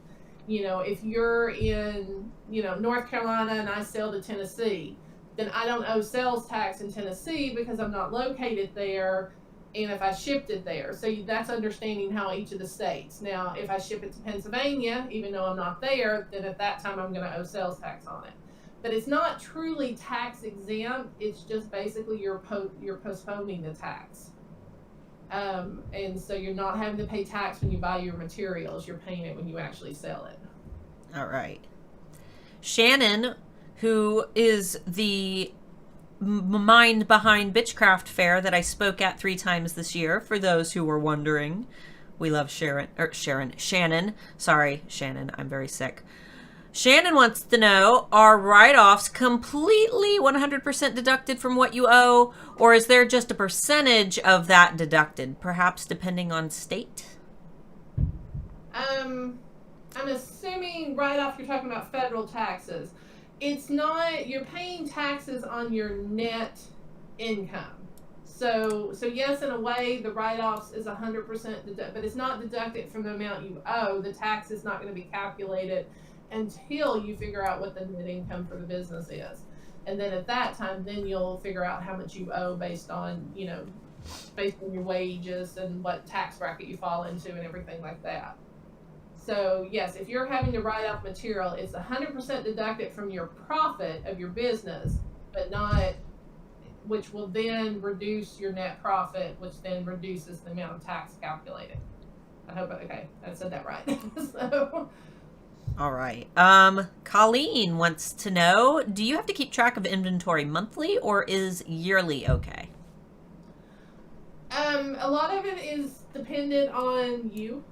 If you're in, North Carolina and I sell to Tennessee, then I don't owe sales tax in Tennessee because I'm not located there, and if I shipped it there. So that's understanding how each of the states. Now, if I ship it to Pennsylvania, even though I'm not there, then at that time I'm going to owe sales tax on it. But it's not truly tax exempt. It's just basically you're postponing the tax. And so you're not having to pay tax when you buy your materials. You're paying it when you actually sell it. All right. Shannon, who is the mind behind Bitchcraft Fair that I spoke at 3 times this year, for those who were wondering. We love Shannon. Sorry, Shannon, I'm very sick. Shannon wants to know, are write-offs completely 100% deducted from what you owe, or is there just a percentage of that deducted, perhaps depending on state? I'm assuming write-off you're talking about federal taxes. It's not, you're paying taxes on your net income. So yes, in a way, the write-offs is 100% but it's not deducted from the amount you owe. The tax is not going to be calculated until you figure out what the net income for the business is. And then at that time, then you'll figure out how much you owe based on your wages and what tax bracket you fall into and everything like that. So yes, if you're having to write off material, it's 100% deducted from your profit of your business, but not, which will then reduce your net profit, which then reduces the amount of tax calculated. I hope, okay, I said that right. So. All right. Colleen wants to know, do you have to keep track of inventory monthly, or is yearly okay? A lot of it is dependent on you.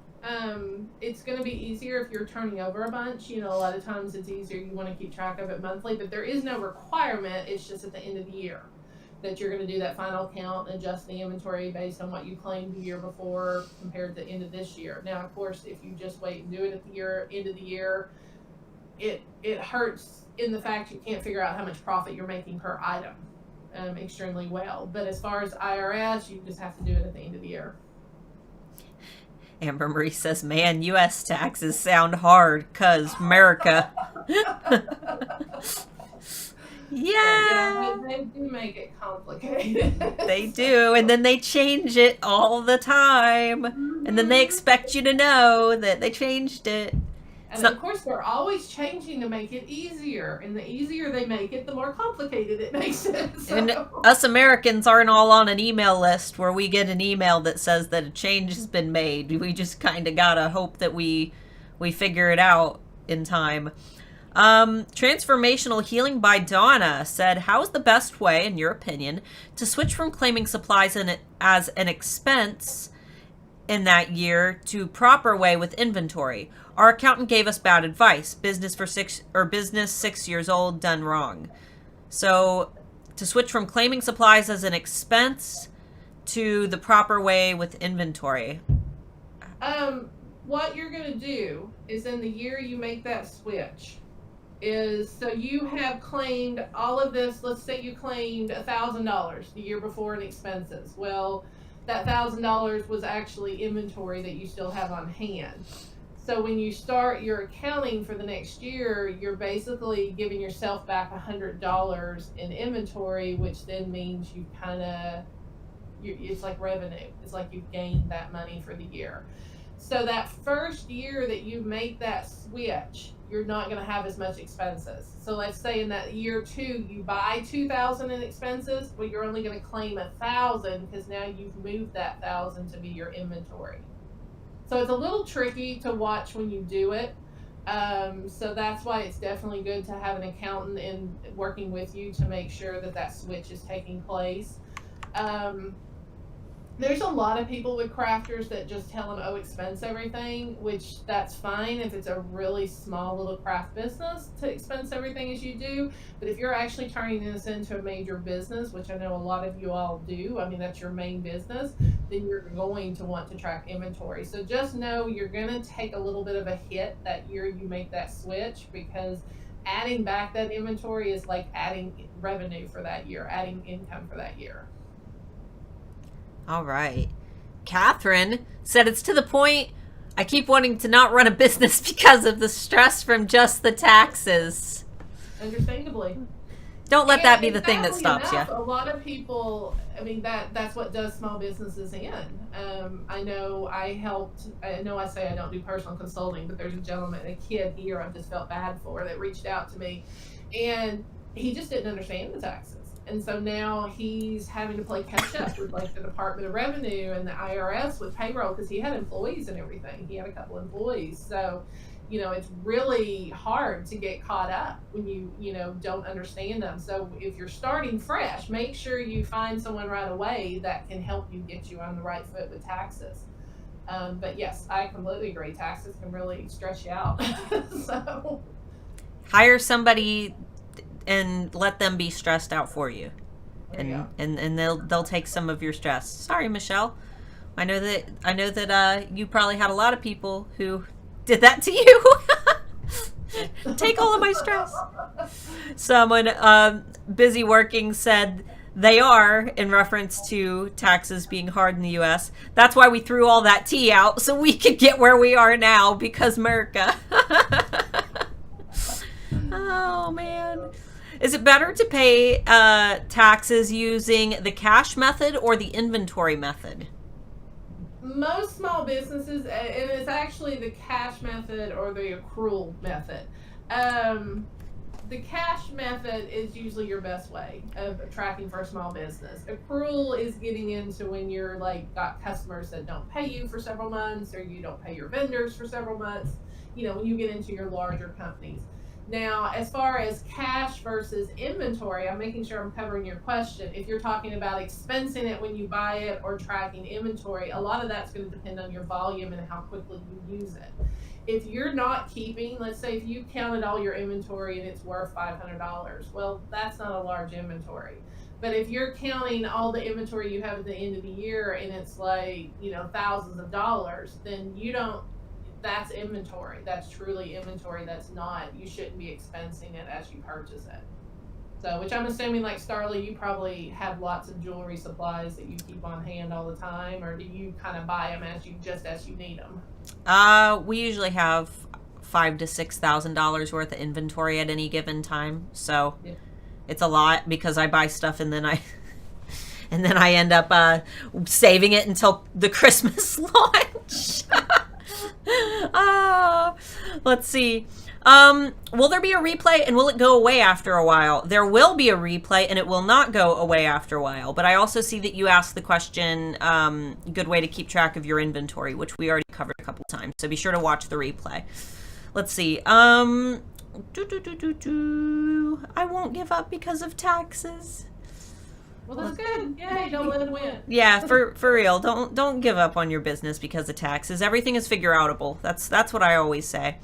It's going to be easier if you're turning over a bunch. A lot of times it's easier. You want to keep track of it monthly, but there is no requirement. It's just at the end of the year that you're going to do that final count and adjust the inventory based on what you claimed the year before compared to the end of this year. Now, of course, if you just wait and do it at the end of the year, it hurts in the fact you can't figure out how much profit you're making per item extremely well. But as far as IRS, you just have to do it at the end of the year. Amber Marie says, man, U.S. taxes sound hard, 'cause America. Yeah, they do make it complicated. They do, and then they change it all the time, and then they expect you to know that they changed it. And of course, they're always changing to make it easier, and the easier they make it, the more complicated it makes it. So. And us Americans aren't all on an email list where we get an email that says that a change has been made. We just kind of gotta hope that we figure it out in time. Transformational Healing by Donna said, how is the best way, in your opinion, to switch from claiming supplies as an expense in that year to proper way with inventory? Our accountant gave us bad advice. Business 6 years old, done wrong. So to switch from claiming supplies as an expense to the proper way with inventory. What you're going to do is in the year you make that switch, is, so you have claimed all of this. Let's say you claimed $1,000 the year before in expenses. Well, that $1,000 was actually inventory that you still have on hand. So when you start your accounting for the next year, you're basically giving yourself back $100 in inventory, which then means you kind of, it's like revenue. It's like you've gained that money for the year. So that first year that you make that switch, you're not going to have as much expenses. So let's say in that year 2, you buy $2,000 in expenses, but you're only going to claim $1,000 because now you've moved that $1,000 to be your inventory. So it's a little tricky to watch when you do it. So that's why it's definitely good to have an accountant in working with you to make sure that that switch is taking place. There's a lot of people with crafters that just tell them, oh, expense everything, which that's fine if it's a really small little craft business to expense everything as you do. But if you're actually turning this into a major business, which I know a lot of you all do, I mean, that's your main business, then you're going to want to track inventory. So just know you're going to take a little bit of a hit that year you make that switch, because adding back that inventory is like adding revenue for that year, adding income for that year. All right. Catherine said it's to the point I keep wanting to not run a business because of the stress from just the taxes. Understandably. Don't let that be the thing that stops you. A lot of people, I mean, that's what does small businesses in. I know I say I don't do personal consulting, but there's a gentleman, a kid here I just felt bad for, that reached out to me, and he just didn't understand the taxes. And so now he's having to play catch up with like the Department of Revenue and the IRS with payroll, because he had employees and everything. He had a couple employees. So, it's really hard to get caught up when you don't understand them. So if you're starting fresh, make sure you find someone right away that can help you get you on the right foot with taxes. But yes, I completely agree. Taxes can really stress you out. So hire somebody and let them be stressed out for you, and they'll take some of your stress. Sorry, Michelle. I know that you probably had a lot of people who did that to you. Take all of my stress. Someone busy working said they are, in reference to taxes being hard in the U.S. That's why we threw all that tea out, so we could get where we are now, because America. Oh man. Is it better to pay taxes using the cash method or the inventory method? Most small businesses, and it's actually the cash method or the accrual method. The cash method is usually your best way of tracking for a small business. Accrual is getting into when you're like got customers that don't pay you for several months, or you don't pay your vendors for several months, when you get into your larger companies. Now, as far as cash versus inventory, I'm making sure I'm covering your question. If you're talking about expensing it when you buy it or tracking inventory, a lot of that's going to depend on your volume and how quickly you use it. If you're not keeping, let's say if you counted all your inventory and it's worth $500, well, that's not a large inventory. But if you're counting all the inventory you have at the end of the year and it's like, thousands of dollars, then that's inventory. That's truly inventory. You shouldn't be expensing it as you purchase it. So, which I'm assuming, like Starla, you probably have lots of jewelry supplies that you keep on hand all the time, or do you kind of buy them as you need them? We usually have $5,000 to $6,000 worth of inventory at any given time. So yeah. It's a lot, because I buy stuff and then I end up saving it until the Christmas launch. Let's see. Will there be a replay, and will it go away after a while? There will be a replay, and it will not go away after a while. But I also see that you asked the question, good way to keep track of your inventory, which we already covered a couple times. So be sure to watch the replay. Let's see. I won't give up because of taxes. Well, that's good. Yeah, don't let it win. Yeah, for real. Don't give up on your business because of taxes. Everything is figure outable. That's what I always say.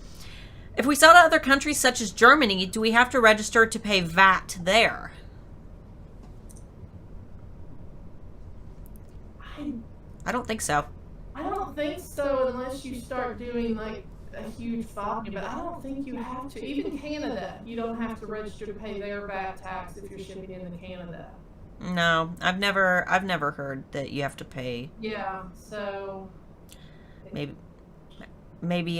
If we sell to other countries such as Germany, do we have to register to pay VAT there? I don't think so. I don't think so unless you start doing like a huge volume, but I don't think you have to. Even Canada, you don't have to register to pay their VAT tax if you're shipping into Canada. No, I've never heard that you have to pay. Yeah, so Maybe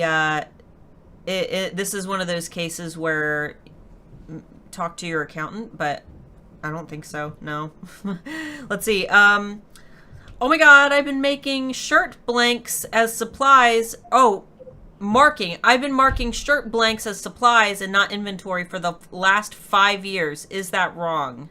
this is one of those cases where talk to your accountant, but I don't think so. No. Let's see. Oh my God, I've been making shirt blanks as supplies. Oh, marking. I've been marking shirt blanks as supplies and not inventory for the last 5 years. Is that wrong?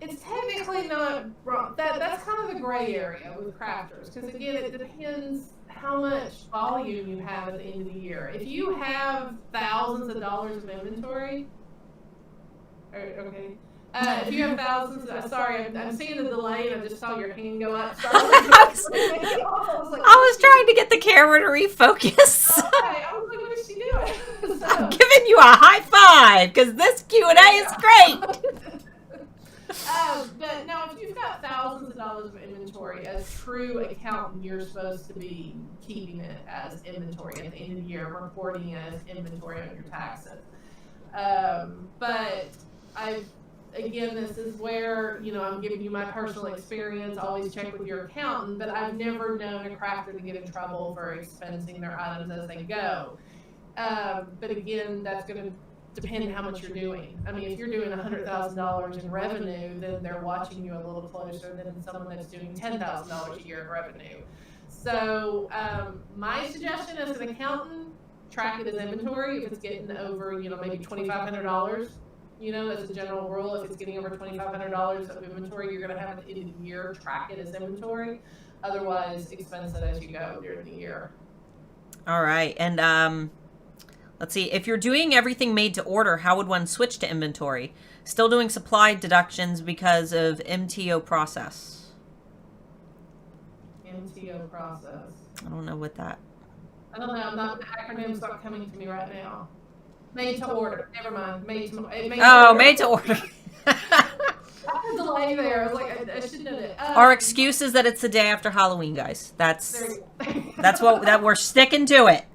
it's technically not wrong. That's kind of the gray area with crafters, because again, it depends how much volume you have at the end of the year. If you have thousands of dollars of inventory, okay. If you have thousands, sorry, I'm seeing the delay, and I just saw your hand go up. I was trying to get the camera to refocus. Okay, I was like, what is she doing? So, I'm giving you a high five because this Q&A is great. But no, if you've got thousands of dollars of inventory, as true accountant, you're supposed to be keeping it as inventory at the end of the year, reporting it as inventory on your taxes. But again, this is where, I'm giving you my personal experience. Always check with your accountant, but I've never known a crafter to get in trouble for expensing their items as they go. But again, that's going to depend on how much you're doing. I mean, if you're doing $100,000 in revenue, then they're watching you a little closer than someone that's doing $10,000 a year in revenue. So my suggestion as an accountant, track it as inventory. If it's getting over, maybe $2,500, as a general rule, if it's getting over $2,500 of inventory, you're going to have at the end of the year, track it as inventory. Otherwise, expense it as you go during the year. All right. And let's see. If you're doing everything made to order, how would one switch to inventory? Still doing supply deductions because of MTO process. MTO process. I don't know what that. I don't know. The acronym's not coming to me right now. Made to order. Never mind. Made to order. Made to order. I had a delay there. I was like, I should know that. Our excuse is that it's the day after Halloween, guys. That's what we're sticking to it.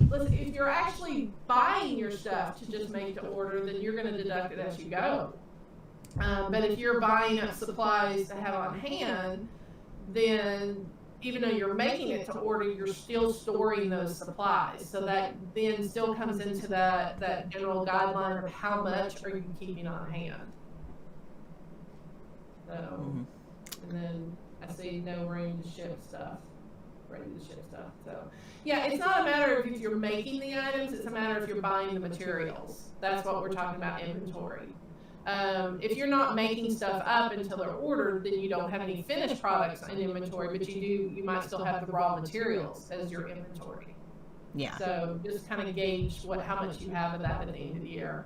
Listen, if you're actually buying your stuff to just make to order, then you're going to deduct it as you go. But if you're buying up supplies to have on hand, then even though you're making it to order, you're still storing those supplies. So that then still comes into that general guideline of how much are you keeping on hand. So, and then I see no room to ship stuff. Ready to ship stuff. So, yeah, it's not a matter of if you're making the items, it's a matter of if you're buying the materials. That's what we're talking about inventory. If you're not making stuff up until they're ordered, then you don't have any finished products in inventory, but you might still have the raw materials as your inventory. Yeah. So just kind of gauge how much you have of that at the end of the year.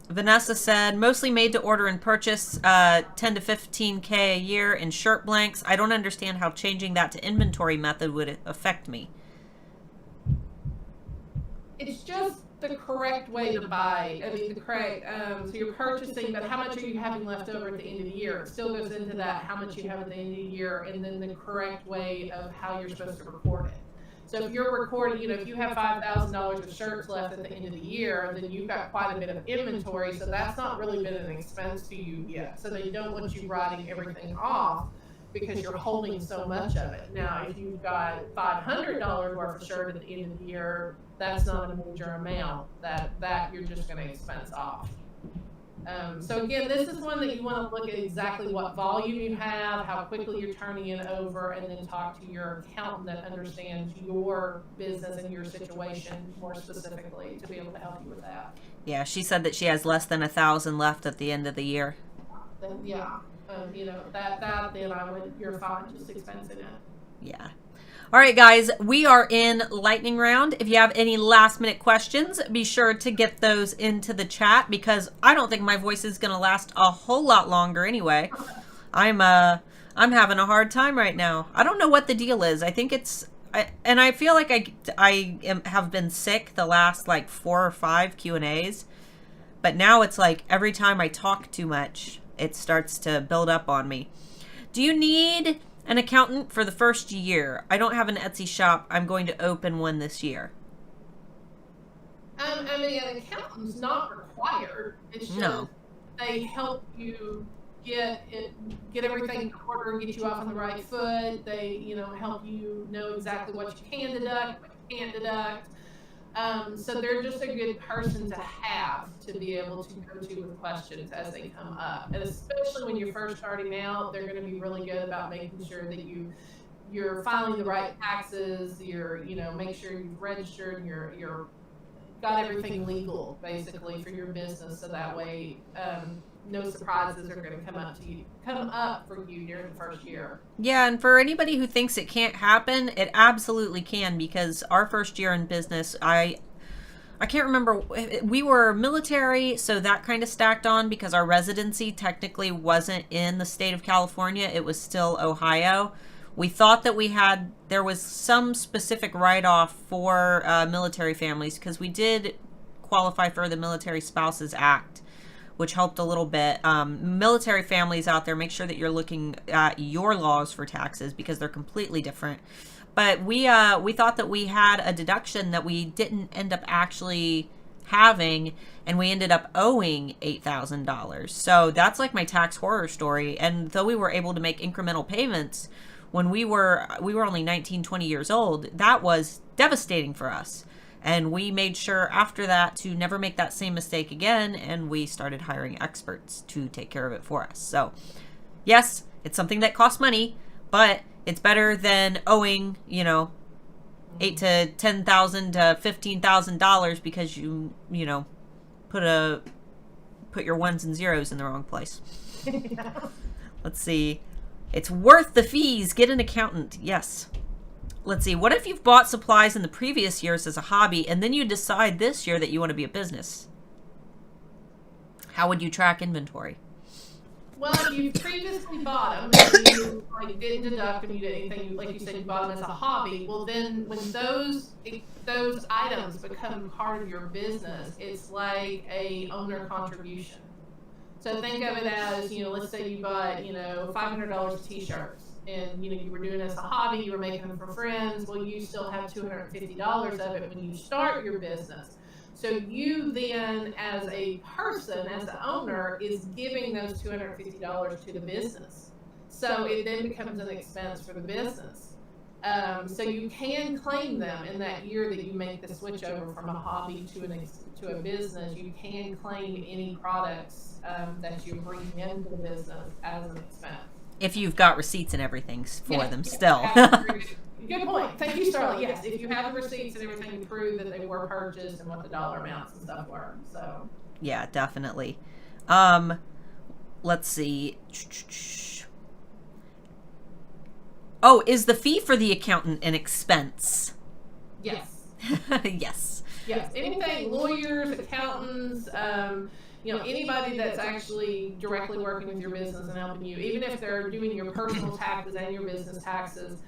Vanessa said, mostly made to order and purchase, 10 to 15K a year in shirt blanks. I don't understand how changing that to inventory method would affect me. It's just the correct way to buy. I mean, the correct, so you're purchasing, but how much are you having left over at the end of the year? It still goes into that, how much you have at the end of the year, and then the correct way of how you're supposed to record it. So if you're recording, if you have $5,000 of shirts left at the end of the year, then you've got quite a bit of inventory, so that's not really been an expense to you yet. So they don't want you writing everything off because you're holding so much of it. Now, if you've got $500 worth of shirt at the end of the year, that's not a major amount. That you're just going to expense off. So again, this is one that you want to look at exactly what volume you have, how quickly you're turning it over, and then talk to your accountant that understands your business and your situation more specifically to be able to help you with that. Yeah, she said that she has less than 1,000 left at the end of the year. Then yeah, then you're fine just expensing it. Yeah. All right, guys, we are in lightning round. If you have any last minute questions, be sure to get those into the chat because I don't think my voice is going to last a whole lot longer anyway. I'm having a hard time right now. I don't know what the deal is. I think and I feel like I have been sick the last like 4 or 5 Q&As, But now it's like every time I talk too much, it starts to build up on me. Do you need an accountant for the first year? I don't have an Etsy shop. I'm going to open one this year. I mean, an accountant's not required. It's just they help you get everything in order, get you off on the right foot. They, help you know exactly what you can deduct, what you can't deduct. So they're just a good person to have to be able to go to with questions as they come up. And especially when you're first starting out, they're going to be really good about making sure that you're filing the right taxes, make sure you've registered, you're got everything legal basically for your business, so that way no surprises are going to come up for you during the first year. Yeah, and for anybody who thinks it can't happen, it absolutely can, because our first year in business, I can't remember, we were military, so that kind of stacked on because our residency technically wasn't in the state of California, it was still Ohio. We thought that there was some specific write-off for military families, because we did qualify for the Military Spouses Act, which helped a little bit. Military families out there, make sure that you're looking at your laws for taxes, because they're completely different. But we thought that we had a deduction that we didn't end up actually having, and we ended up owing $8,000. So that's like my tax horror story. And though we were able to make incremental payments when we were only 19, 20 years old, that was devastating for us. And we made sure after that to never make that same mistake again, and we started hiring experts to take care of it for us. So yes, it's something that costs money, but it's better than owing, $8,000 to $10,000 to $15,000 because you put your ones and zeros in the wrong place. Let's see. It's worth the fees. Get an accountant. Yes. Let's see. What if you've bought supplies in the previous years as a hobby, and then you decide this year that you want to be a business? How would you track inventory? Well, if you previously bought them and you didn't deduct and you did anything, like you said, you bought them as a hobby, well then when those items become part of your business, it's like a owner contribution. So think of it as, let's say you bought, $500 of t-shirts, and, you were doing it as a hobby, you were making them for friends. Well, you still have $250 of it when you start your business. So you then, as a person, as the owner, is giving those $250 to the business. So it then becomes an expense for the business. So you can claim them in that year that you make the switch over from a hobby to a business. You can claim any products that you bring into the business as an expense. If you've got receipts and everything for them still. Good point. Thank you, Starla. Yes, if you have the receipts and everything to prove that they were purchased and what the dollar amounts and stuff were. So. Yeah, definitely. Let's see. Oh, is the fee for the accountant an expense? Yes. Yes. Yes. Anything, lawyers, accountants, anybody that's actually directly working with your business and helping you, even if they're doing your personal taxes and your business taxes,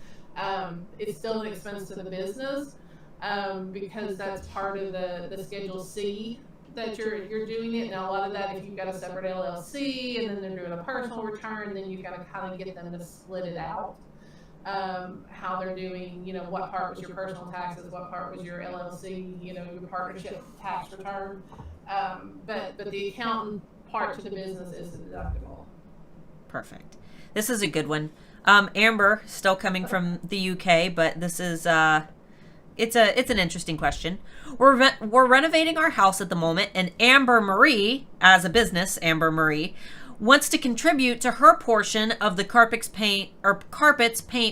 it's still an expense to the business because that's part of the Schedule C that you're doing it. Now, a lot of that, if you've got a separate LLC and then they're doing a personal return, then you've got to kind of get them to split it out. How they're doing, what part was your personal taxes, what part was your LLC, your partnership tax return. But the accountant part to the business is deductible. Perfect. This is a good one. Amber, still coming from the UK, but this is it's an interesting question. We're renovating our house at the moment, and Amber Marie, as a business, Amber Marie, wants to contribute to her portion of the carpets, paint,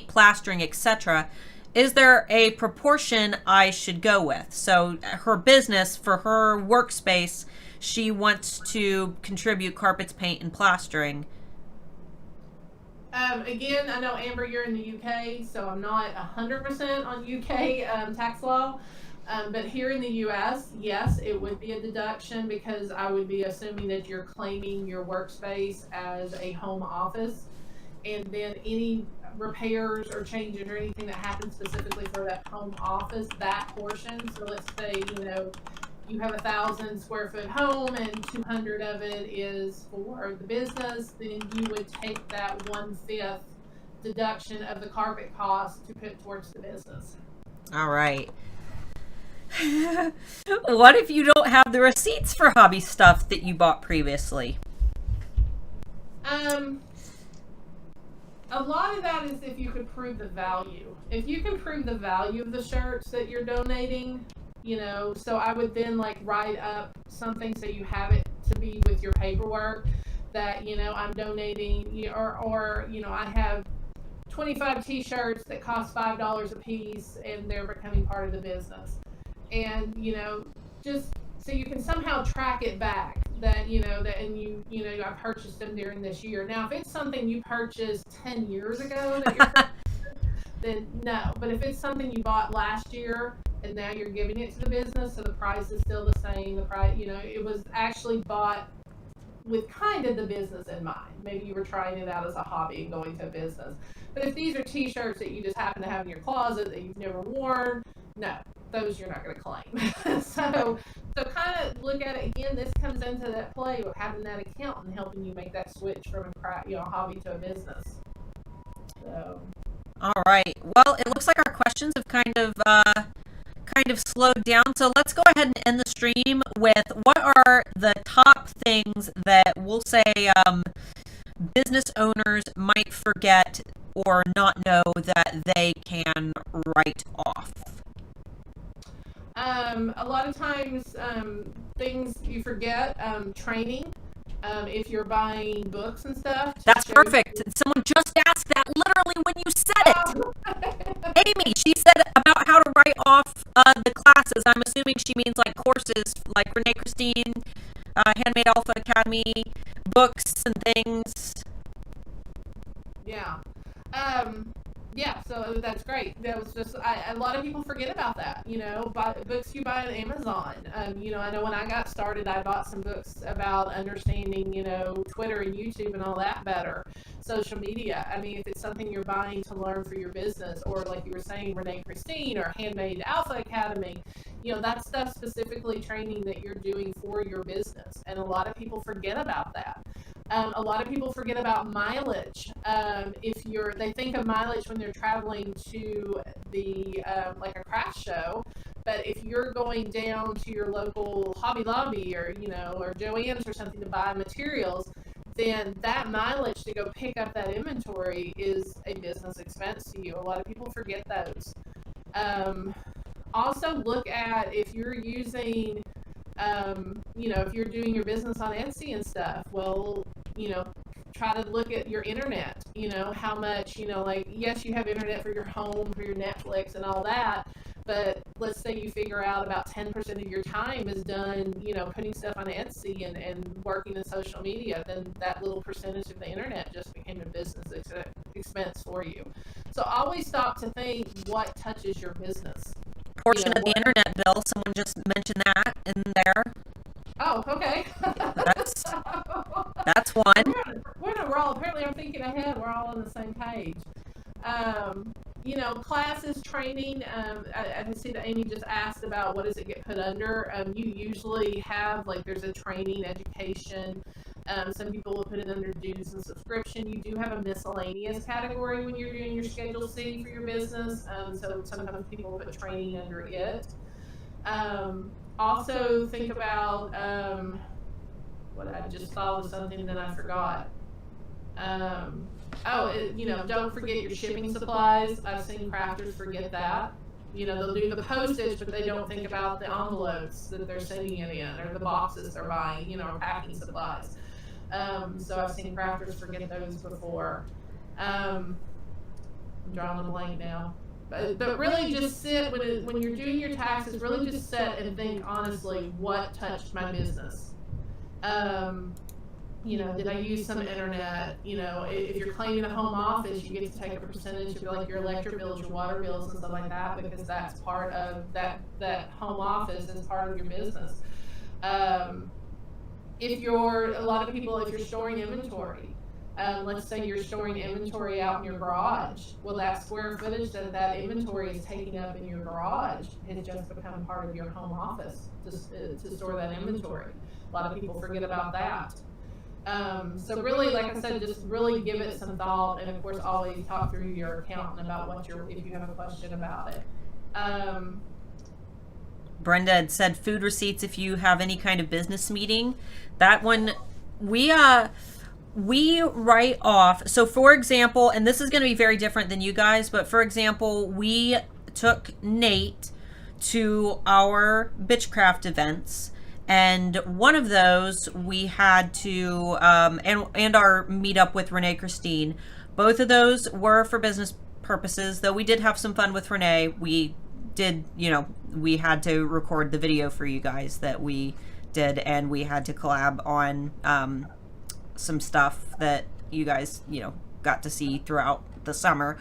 plastering, etc. Is there a proportion I should go with? So her business, for her workspace, she wants to contribute carpets, paint, and plastering. Again, I know, Amber, you're in the UK, so I'm not 100% on UK tax law. But here in the U.S., yes, it would be a deduction because I would be assuming that you're claiming your workspace as a home office. And then any repairs or changes or anything that happens specifically for that home office, that portion. So let's say, you have 1,000 square foot home and 200 of it is for the business, then you would take that 1/5 deduction of the carpet cost to put towards the business. All right. What if you don't have the receipts for hobby stuff that you bought previously? A lot of that is if you could prove the value. If you can prove the value of the shirts that you're donating, so I would then like write up something so you have it to be with your paperwork that, I'm donating, or I have 25 t-shirts that cost $5 a piece and they're becoming part of the business. And, just so you can somehow track it back that, I purchased them during this year. Now, if it's something you purchased 10 years ago that you're then no. But if it's something you bought last year and now you're giving it to the business, so the price is still the same, the price, it was actually bought with kind of the business in mind. Maybe you were trying it out as a hobby and going to a business. But if these are t-shirts that you just happen to have in your closet that you've never worn, no, those you're not going to claim. So kind of look at it again. This comes into that play of having that account and helping you make that switch from a hobby to a business. So. All right. Well, it looks like our questions have kind of slowed down. So let's go ahead and end the stream with what are the top things that we'll say business owners might forget or not know that they can write off. A lot of times, things you forget, training. If you're buying books and stuff. That's perfect. Someone just asked that literally when you said it. Amy, she said about how to write off the classes. I'm assuming she means like courses like Renee Christine, Handmade Alpha Academy, books and things. Yeah. Yeah, so that's great. That was just, a lot of people forget about that, books you buy on Amazon. I know when I got started, I bought some books about understanding, Twitter and YouTube and all that better. Social media. I mean, if it's something you're buying to learn for your business, or like you were saying, Renee Christine or Handmade Alpha Academy, that stuff specifically training that you're doing for your business. And a lot of people forget about that. A lot of people forget about mileage. They think of mileage when they're traveling to the like a craft show, but if you're going down to your local Hobby Lobby or or Joann's or something to buy materials, then that mileage to go pick up that inventory is a business expense to you. A lot of people forget those. Also look at if you're using if you're doing your business on Etsy and stuff, well, try to look at your internet, how much, yes, you have internet for your home, for your Netflix and all that, but let's say you figure out about 10% of your time is done, putting stuff on Etsy and working in social media, then that little percentage of the internet just became a business expense for you. So always stop to think what touches your business. Portion of the internet bill, someone just mentioned that in there. Oh, okay. That's one. We're in a roll. Apparently I'm thinking ahead. We're all on the same page. Classes, training. I can see that Amy just asked about what does it get put under. You usually have, there's a training, education. Some people will put it under dues and subscription. You do have a miscellaneous category when you're doing your Schedule C for your business. So sometimes people will put training under it. Also think about, what I just thought was something that I forgot. Don't forget your shipping supplies. I've seen crafters forget that. They'll do the postage, but they don't think about the envelopes that they're sending it in, or the boxes they're buying, or packing supplies. So I've seen crafters forget those before. I'm drawing a blank now. But really just sit, when you're doing your taxes, really just sit and think honestly, what touched my business? Did I use some internet? If you're claiming a home office, you get to take a percentage of your electric bills, your water bills and stuff like that, because that's part of that home office is part of your business. If you're storing inventory, Let's say you're storing inventory out in your garage. Well, that square footage that inventory is taking up in your garage has just become part of your home office to store that inventory. A lot of people forget about that. So really, like I said, just really give it some thought, and of course, always talk through your accountant about if you have a question about it. Brenda had said food receipts if you have any kind of business meeting. That one, we write off. So for example, and this is going to be very different than you guys, but for example, we took Nate to our Bitchcraft events, and one of those we had to and our meetup with Renee Christine. Both of those were for business purposes, though we did have some fun with Renee. We did, we had to record the video for you guys that we did, and we had to collab on some stuff that you guys, got to see throughout the summer.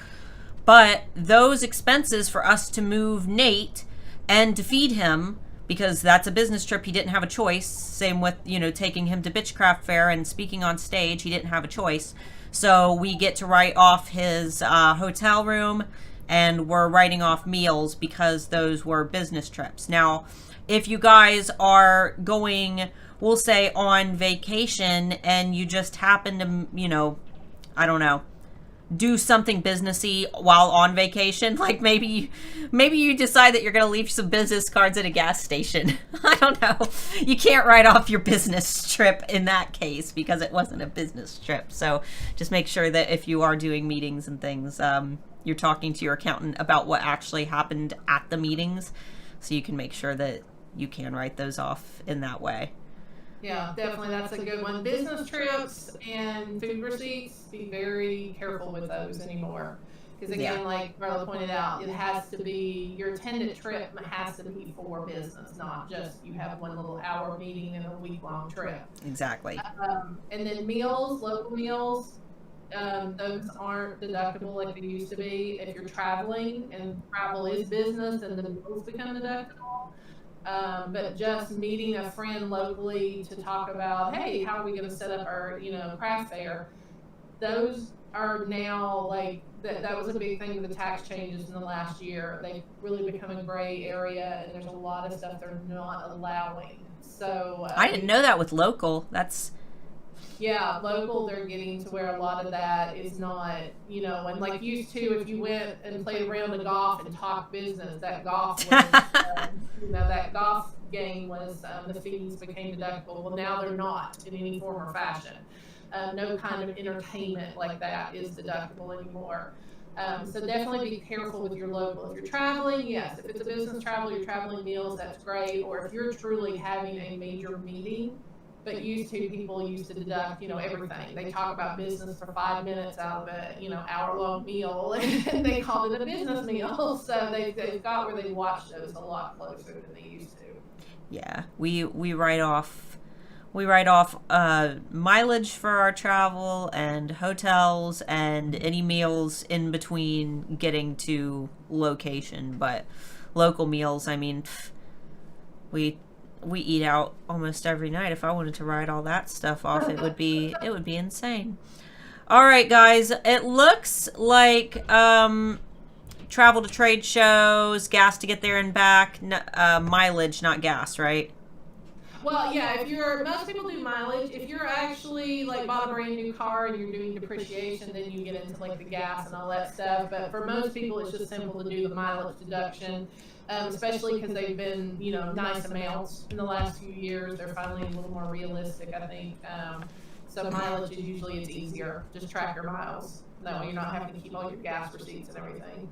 But those expenses for us to move Nate and to feed him, because that's a business trip, he didn't have a choice. Same with, taking him to Bitchcraft Fair and speaking on stage, he didn't have a choice. So we get to write off his hotel room, and we're writing off meals because those were business trips. Now, if you guys are going, we'll say, on vacation, and you just happen to, I don't know, do something businessy while on vacation, like maybe you decide that you're going to leave some business cards at a gas station. I don't know. You can't write off your business trip in that case because it wasn't a business trip. So just make sure that if you are doing meetings and things, you're talking to your accountant about what actually happened at the meetings, so you can make sure that you can write those off in that way. Yeah, definitely. That's a good one. Business trips and food receipts, be very careful with those anymore. Because again, like Starla pointed out, it has to be, your attended trip has to be for business, not just you have one little hour meeting and a week-long trip. Exactly. And then meals, local meals, those aren't deductible like they used to be. If you're traveling and travel is business, then the meals become deductible. But just meeting a friend locally to talk about, hey, how are we going to set up our, craft fair? Those are now like, that was a big thing with the tax changes in the last year. They've really become a gray area, and there's a lot of stuff they're not allowing. So I didn't know that with local. Yeah, local, they're getting to where a lot of that is not, and like used to, if you went and played around the golf and talked business, that golf was, that golf game was, the fees became deductible. Well, now they're not in any form or fashion. No kind of entertainment like that is deductible anymore. So definitely be careful with your local. If you're traveling, yes, if it's a business travel, you're traveling meals, that's great. Or if you're truly having a major meeting, but people used to deduct, everything. They talk about business for 5 minutes out of a, hour-long meal, and they called it a business meal. So they've got where they watch those a lot closer than they used to. Yeah, we write off mileage for our travel and hotels and any meals in between getting to location. But local meals, I mean, we eat out almost every night. If I wanted to write all that stuff off, it would be insane. All right, guys, it looks like travel to trade shows, gas to get there and back, mileage, not gas, right? Well, yeah, most people do mileage. If you're actually like bought a brand new car and you're doing depreciation, then you get into like the gas and all that stuff. But for most people, it's just simple to do the mileage deduction. Especially because they've been, nice amounts in the last few years. They're finally a little more realistic, I think. So mileage is usually, it's easier. Just track your miles. That way you're not having to keep all your gas receipts and everything.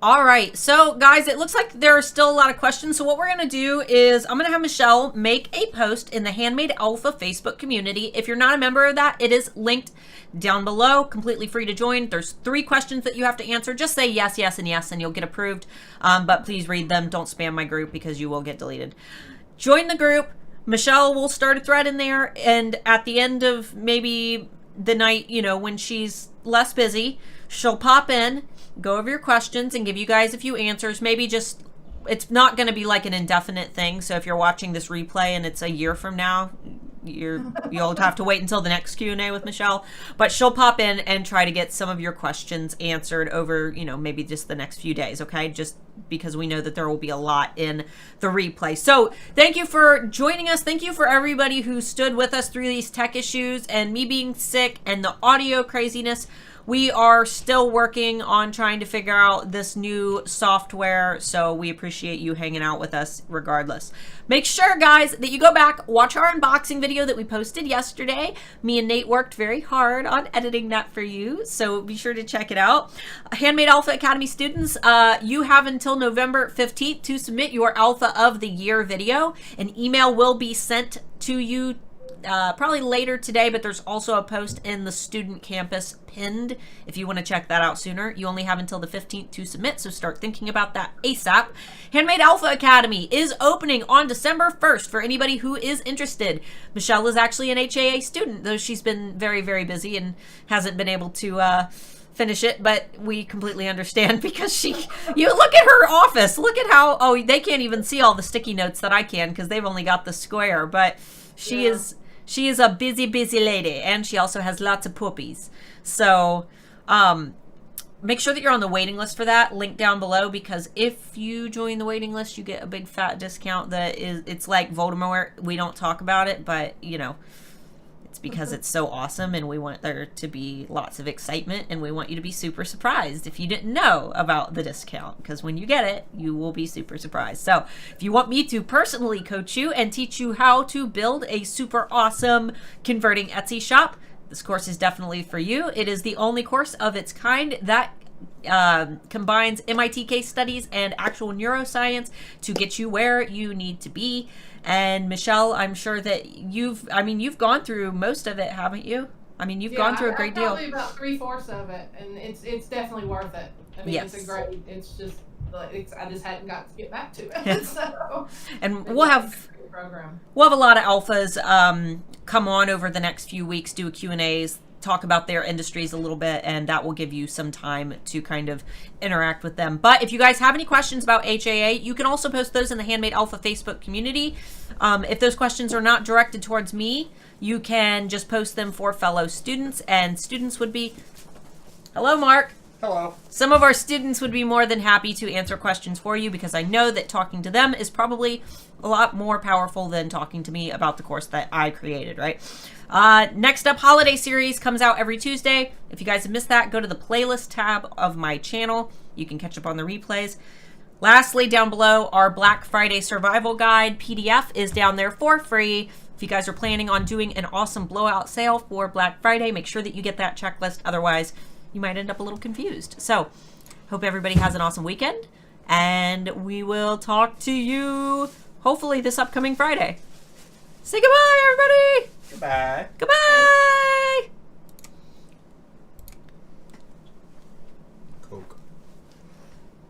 All right, so guys, it looks like there are still a lot of questions. So what we're going to do is I'm going to have Michelle make a post in the Handmade Alpha Facebook community. If you're not a member of that, it is linked down below, completely free to join. There's 3 questions that you have to answer. Just say yes, yes, and yes, and you'll get approved. But please read them. Don't spam my group because you will get deleted. Join the group. Michelle will start a thread in there, and at the end of maybe the night, when she's less busy, she'll pop in, go over your questions, and give you guys a few answers. Maybe just it's not going to be like an indefinite thing. So if you're watching this replay and it's a year from now, you'll have to wait until the next Q&A with Michelle, but she'll pop in and try to get some of your questions answered over, maybe just the next few days. Okay. Just because we know that there will be a lot in the replay. So thank you for joining us. Thank you for everybody who stood with us through these tech issues and me being sick and the audio craziness. We are still working on trying to figure out this new software, so we appreciate you hanging out with us regardless. Make sure, guys, that you go back, watch our unboxing video that we posted yesterday. Me and Nate worked very hard on editing that for you, so be sure to check it out. Handmade Alpha Academy students, you have until November 15th to submit your Alpha of the Year video. An email will be sent to you probably later today, but there's also a post in the student campus pinned if you want to check that out sooner. You only have until the 15th to submit, so start thinking about that ASAP. Handmade Alpha Academy is opening on December 1st for anybody who is interested. Michelle is actually an HAA student, though she's been very, very busy and hasn't been able to finish it, but we completely understand because you look at her office, look at how, they can't even see all the sticky notes that I can because they've only got the square, but she is a busy lady, and she also has lots of puppies. So make sure that you're on the waiting list for that. Link down below, because if you join the waiting list, you get a big fat discount it's like Voldemort. We don't talk about it, but it's because it's so awesome, and we want there to be lots of excitement, and we want you to be super surprised if you didn't know about the discount, because when you get it, you will be super surprised. So if you want me to personally coach you and teach you how to build a super awesome converting Etsy shop, this course is definitely for you. It is the only course of its kind that combines MIT case studies and actual neuroscience to get you where you need to be. And Michelle, I'm sure that you've gone through most of it, haven't you? You've gone through a great deal. Probably about 3/4 of it, and it's definitely worth it. Yes. I just hadn't got to get back to it. So, and we'll have a lot of alphas come on over the next few weeks, do Q&As, talk about their industries a little bit, and that will give you some time to kind of interact with them. But if you guys have any questions about HAA, you can also post those in the Handmade Alpha Facebook community. If those questions are not directed towards me, you can just post them for fellow students, and students would be... Hello, Mark. Hello. Some of our students would be more than happy to answer questions for you, because I know that talking to them is probably a lot more powerful than talking to me about the course that I created, right? Next up, Holiday Series comes out every Tuesday. If you guys have missed that, go to the playlist tab of my channel. You can catch up on the replays. Lastly, down below, our Black Friday Survival Guide PDF is down there for free. If you guys are planning on doing an awesome blowout sale for Black Friday, make sure that you get that checklist. Otherwise, you might end up a little confused. So, hope everybody has an awesome weekend, and we will talk to you hopefully this upcoming Friday. Say goodbye, everybody. Goodbye. Goodbye.